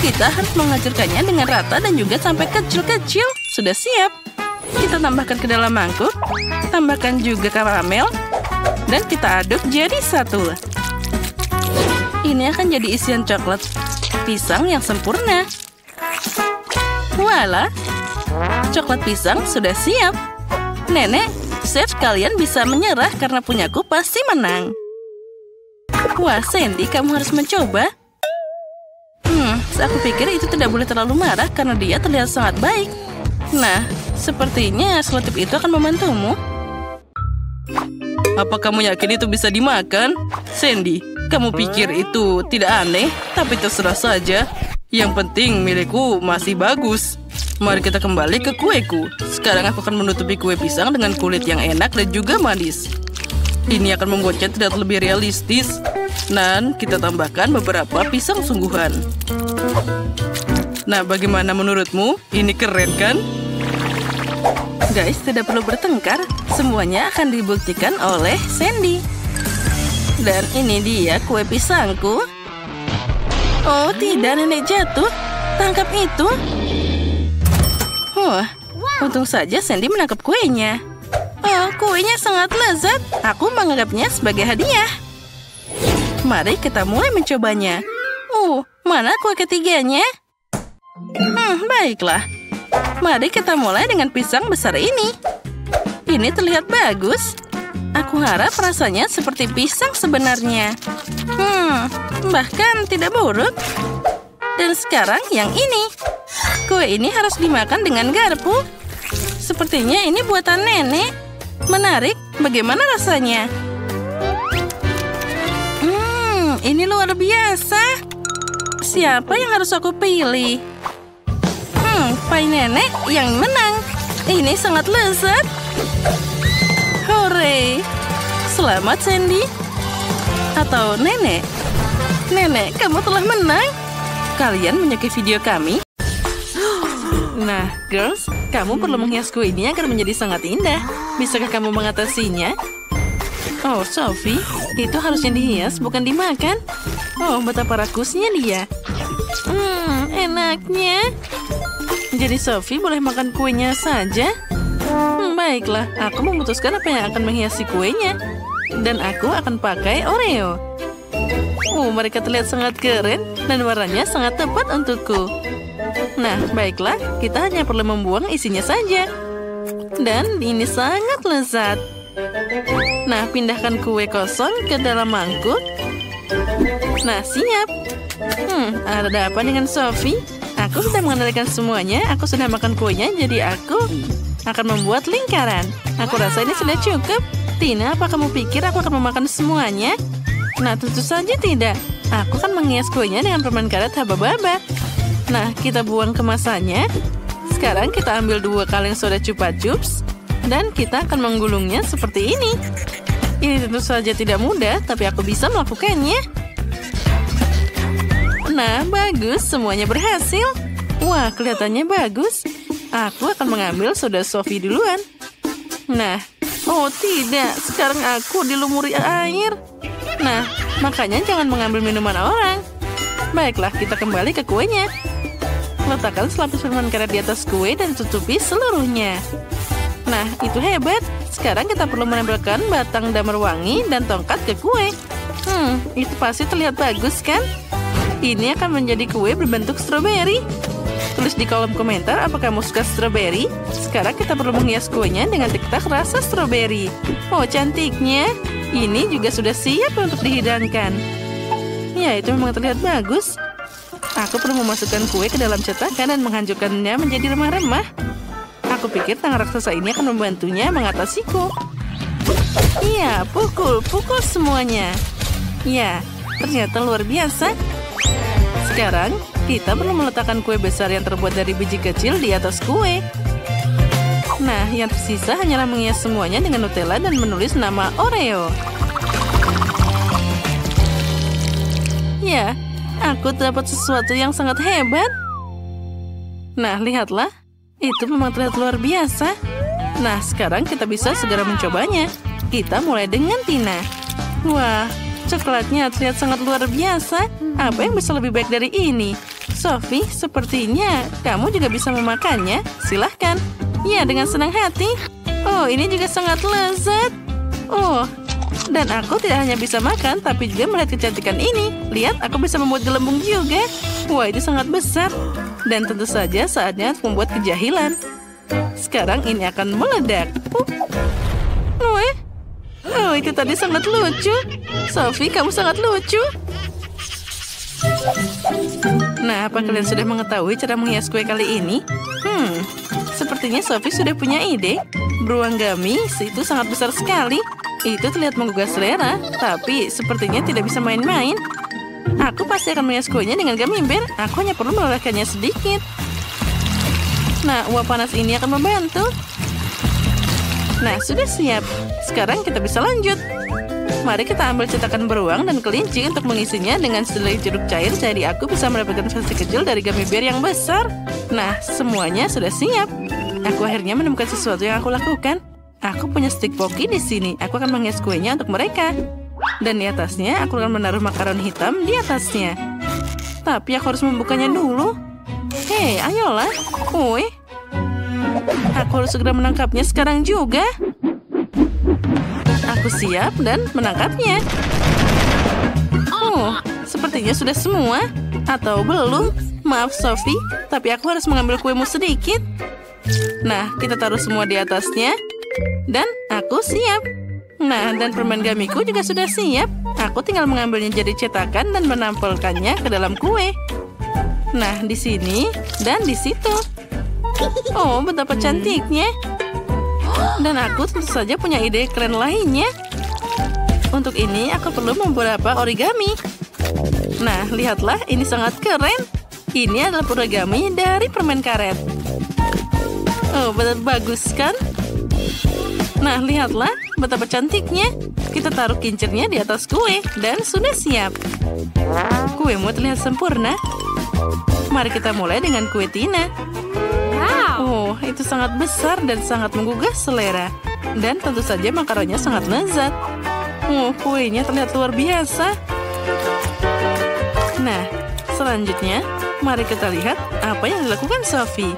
Kita harus menghancurkannya dengan rata dan juga sampai kecil-kecil. Sudah siap. Kita tambahkan ke dalam mangkuk. Tambahkan juga karamel. Dan kita aduk jadi satu. Ini akan jadi isian coklat pisang yang sempurna. Walah, coklat pisang sudah siap. Nenek, chef, kalian bisa menyerah karena punyaku pasti menang. Wah, Sandy, kamu harus mencoba. Aku pikir itu tidak boleh terlalu marah karena dia terlihat sangat baik. Nah, sepertinya selotip itu akan membantumu. Apa kamu yakin itu bisa dimakan? Sandy, kamu pikir itu tidak aneh? Tapi terserah saja. Yang penting milikku masih bagus. Mari kita kembali ke kueku. Sekarang aku akan menutupi kue pisang dengan kulit yang enak dan juga manis. Ini akan membuatnya terlihat lebih realistis. Dan kita tambahkan beberapa pisang sungguhan. Nah, bagaimana menurutmu? Ini keren kan? Guys, tidak perlu bertengkar. Semuanya akan dibuktikan oleh Sandy. Dan ini dia kue pisangku. Oh tidak, Nenek jatuh. Tangkap itu. Untung saja Sandy menangkap kuenya. Oh, kuenya sangat lezat. Aku menganggapnya sebagai hadiah. Mari kita mulai mencobanya. Mana kue ketiganya? Baiklah. Mari kita mulai dengan pisang besar ini. Ini terlihat bagus. Aku harap rasanya seperti pisang sebenarnya. Bahkan tidak buruk. Dan sekarang yang ini. Kue ini harus dimakan dengan garpu. Sepertinya ini buatan nenek. Menarik, bagaimana rasanya? Ini luar biasa. Siapa yang harus aku pilih? Pai nenek yang menang. Ini sangat lezat. Hore. Selamat, Sandy. Atau nenek. Nenek, kamu telah menang. Kalian menyukai video kami? Nah, girls, kamu perlu menghias kue ini agar menjadi sangat indah. Bisakah kamu mengatasinya? Oh, Sophie, itu harusnya dihias, bukan dimakan. Oh, betapa rakusnya dia. Enaknya. Jadi Sophie boleh makan kuenya saja? Baiklah, aku memutuskan apa yang akan menghiasi kuenya. Dan aku akan pakai Oreo. Mereka terlihat sangat keren dan warnanya sangat tepat untukku. Nah, baiklah, kita hanya perlu membuang isinya saja. Dan ini sangat lezat. Nah, pindahkan kue kosong ke dalam mangkuk. Nah, siap. Ada apa dengan Sophie? Aku sudah mengendalikan semuanya. Aku sudah makan kuenya, jadi aku akan membuat lingkaran. Aku rasa ini sudah cukup. Tina, apa kamu pikir aku akan memakan semuanya? Nah, tentu saja tidak. Aku akan menghias kuenya dengan permen karet haba-baba. Nah, kita buang kemasannya. Sekarang kita ambil 2 kaleng soda Chupa Chups. Dan kita akan menggulungnya seperti ini. Ini tentu saja tidak mudah, tapi aku bisa melakukannya. Nah, bagus. Semuanya berhasil. Wah, kelihatannya bagus. Aku akan mengambil soda Sophie duluan. Nah, oh tidak. Sekarang aku dilumuri air. Nah, makanya jangan mengambil minuman orang. Baiklah, kita kembali ke kuenya. Letakkan selapis permen karet di atas kue dan tutupi seluruhnya. Nah, itu hebat. Sekarang kita perlu menempelkan batang damar wangi dan tongkat ke kue. Itu pasti terlihat bagus, kan? Ini akan menjadi kue berbentuk stroberi. Tulis di kolom komentar apa kamu suka stroberi. Sekarang kita perlu menghias kuenya dengan tiktok rasa stroberi. Oh, cantiknya. Ini juga sudah siap untuk dihidangkan. Ya, itu memang terlihat bagus. Aku perlu memasukkan kue ke dalam cetakan dan menghancurkannya menjadi remah-remah. Aku pikir tangan raksasa ini akan membantunya mengatasiku. Iya, pukul semuanya. Ya, ternyata luar biasa. Sekarang, kita perlu meletakkan kue besar yang terbuat dari biji kecil di atas kue. Nah, yang tersisa hanyalah menghias semuanya dengan Nutella dan menulis nama Oreo. Ya, aku dapat sesuatu yang sangat hebat. Nah, lihatlah. Itu memang terlihat luar biasa. Nah, sekarang kita bisa segera mencobanya. Kita mulai dengan Tina. Wah, coklatnya terlihat sangat luar biasa. Apa yang bisa lebih baik dari ini? Sophie, sepertinya kamu juga bisa memakannya. Silahkan. Ya, dengan senang hati. Oh, ini juga sangat lezat. Oh, dan aku tidak hanya bisa makan, tapi juga melihat kecantikan ini. Lihat, aku bisa membuat gelembung juga. Wah, itu sangat besar. Dan tentu saja saatnya membuat kejahilan. Sekarang ini akan meledak. Oh, itu tadi sangat lucu. Sophie, kamu sangat lucu. Nah, apa kalian sudah mengetahui cara menghias kue kali ini? Sepertinya Sophie sudah punya ide. Beruang gamis itu sangat besar sekali. Itu terlihat menggugah selera, tapi sepertinya tidak bisa main-main. Aku pasti akan menghias kuenya dengan gummy bear. Aku hanya perlu melelehkannya sedikit. Nah, uap panas ini akan membantu. Nah, sudah siap. Sekarang kita bisa lanjut. Mari kita ambil cetakan beruang dan kelinci untuk mengisinya dengan sehelai jeruk cair. Jadi aku bisa mendapatkan versi kecil dari gummy bear yang besar. Nah, semuanya sudah siap. Aku akhirnya menemukan sesuatu yang aku lakukan. Aku punya stik poki di sini. Aku akan menghias kuenya untuk mereka. Dan di atasnya, aku akan menaruh makaron hitam di atasnya. Tapi aku harus membukanya dulu. Hei, ayolah. Woi. Aku harus segera menangkapnya sekarang juga. Aku siap dan menangkapnya. Oh, sepertinya sudah semua. Atau belum. Maaf, Sophie. Tapi aku harus mengambil kuemu sedikit. Nah, kita taruh semua di atasnya. Dan aku siap. Nah, dan permen gamiku juga sudah siap. Aku tinggal mengambilnya jadi cetakan dan menampilkannya ke dalam kue. Nah, di sini dan di situ. Oh, betapa cantiknya. Dan aku tentu saja punya ide keren lainnya. Untuk ini, aku perlu beberapa origami. Nah, lihatlah, ini sangat keren. Ini adalah origami dari permen karet. Oh, benar bagus kan? Nah, lihatlah, betapa cantiknya. Kita taruh kincirnya di atas kue, dan sudah siap. Kuemu terlihat sempurna. Mari kita mulai dengan kue Tina. Oh, itu sangat besar dan sangat menggugah selera. Dan tentu saja makaronnya sangat lezat. Oh, kuenya terlihat luar biasa. Nah, selanjutnya, mari kita lihat apa yang dilakukan Sophie.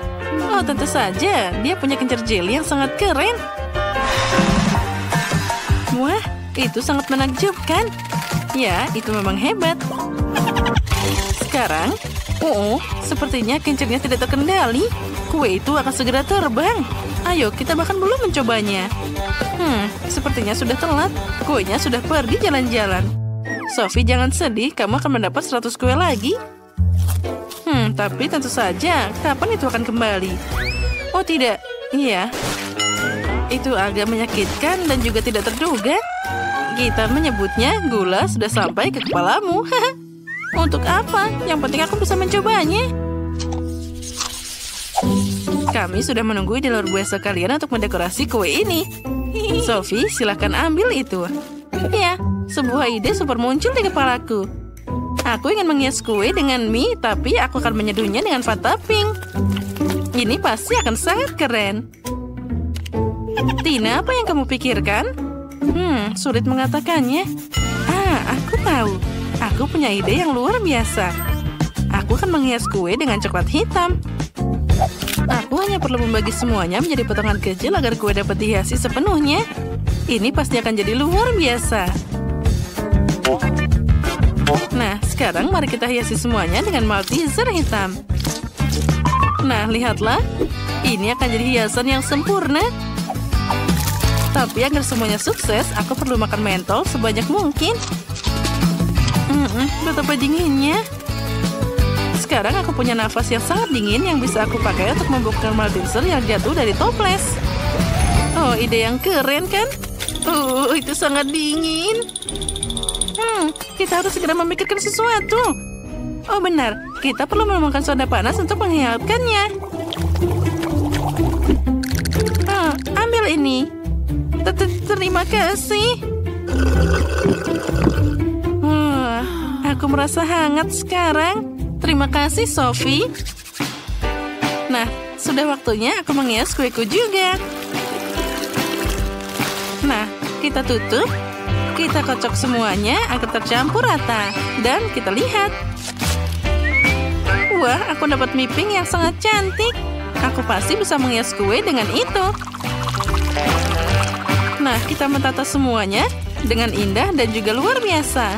Oh, tentu saja, dia punya kincir jelly yang sangat keren. Wah, itu sangat menakjubkan. Ya, itu memang hebat. Sekarang, sepertinya kincirnya tidak terkendali. Kue itu akan segera terbang. Ayo, kita bahkan belum mencobanya. Sepertinya sudah telat. Kuenya sudah pergi jalan-jalan. Sophie, jangan sedih. Kamu akan mendapat 100 kue lagi. Tapi tentu saja, kapan itu akan kembali? Oh, tidak. Iya. Itu agak menyakitkan dan juga tidak terduga. Kita menyebutnya gula sudah sampai ke kepalamu. Untuk apa? Yang penting aku bisa mencobanya. Kami sudah menunggu di luar biasa kalian untuk mendekorasi kue ini. Sophie, silakan ambil itu. Ya, sebuah ide super muncul di kepalaku. Aku ingin menghias kue dengan mie, tapi aku akan menyeduhnya dengan Fanta Pink. Ini pasti akan sangat keren. Tina, apa yang kamu pikirkan? Sulit mengatakannya. Aku tahu. Aku punya ide yang luar biasa. Aku akan menghias kue dengan coklat hitam. Aku hanya perlu membagi semuanya menjadi potongan kecil agar kue dapat dihiasi sepenuhnya. Ini pasti akan jadi luar biasa. Nah, sekarang mari kita hiasi semuanya dengan Malteser hitam. Nah, lihatlah. Ini akan jadi hiasan yang sempurna. Tapi agar semuanya sukses, aku perlu makan mentol sebanyak mungkin. Betapa dinginnya. Sekarang aku punya nafas yang sangat dingin yang bisa aku pakai untuk membuka Malteser yang jatuh dari toples. Oh, ide yang keren kan? Itu sangat dingin. Kita harus segera memikirkan sesuatu. Oh, benar. Kita perlu menemukan soda panas untuk menghangatkannya. Ambil ini. Terima kasih. Aku merasa hangat sekarang. Terima kasih, Sophie. Nah, sudah waktunya aku menghias kueku juga. Nah, kita tutup. Kita kocok semuanya agar tercampur rata. Dan kita lihat. Wah, aku dapat mie pink yang sangat cantik. Aku pasti bisa menghias kue dengan itu. Nah, kita menata semuanya dengan indah dan juga luar biasa.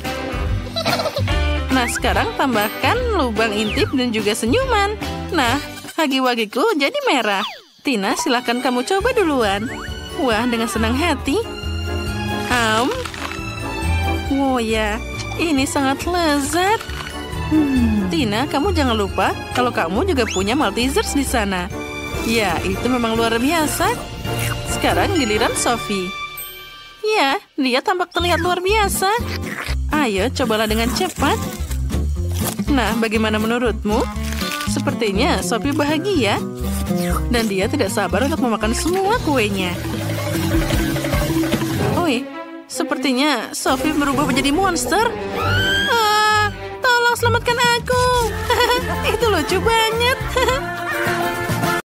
Nah, sekarang tambahkan lubang intip dan juga senyuman. Nah, hagi-wagiku jadi merah. Tina, silakan kamu coba duluan. Wah, dengan senang hati. Oh ya, ini sangat lezat. Tina, kamu jangan lupa kalau kamu juga punya Maltesers di sana. Ya, itu memang luar biasa. Sekarang giliran Sophie. Ya, dia tampak terlihat luar biasa. Ayo, cobalah dengan cepat. Nah, bagaimana menurutmu? Sepertinya Sophie bahagia. Dan dia tidak sabar untuk memakan semua kuenya. Sepertinya Sophie berubah menjadi monster. Tolong selamatkan aku. Itu lucu banget.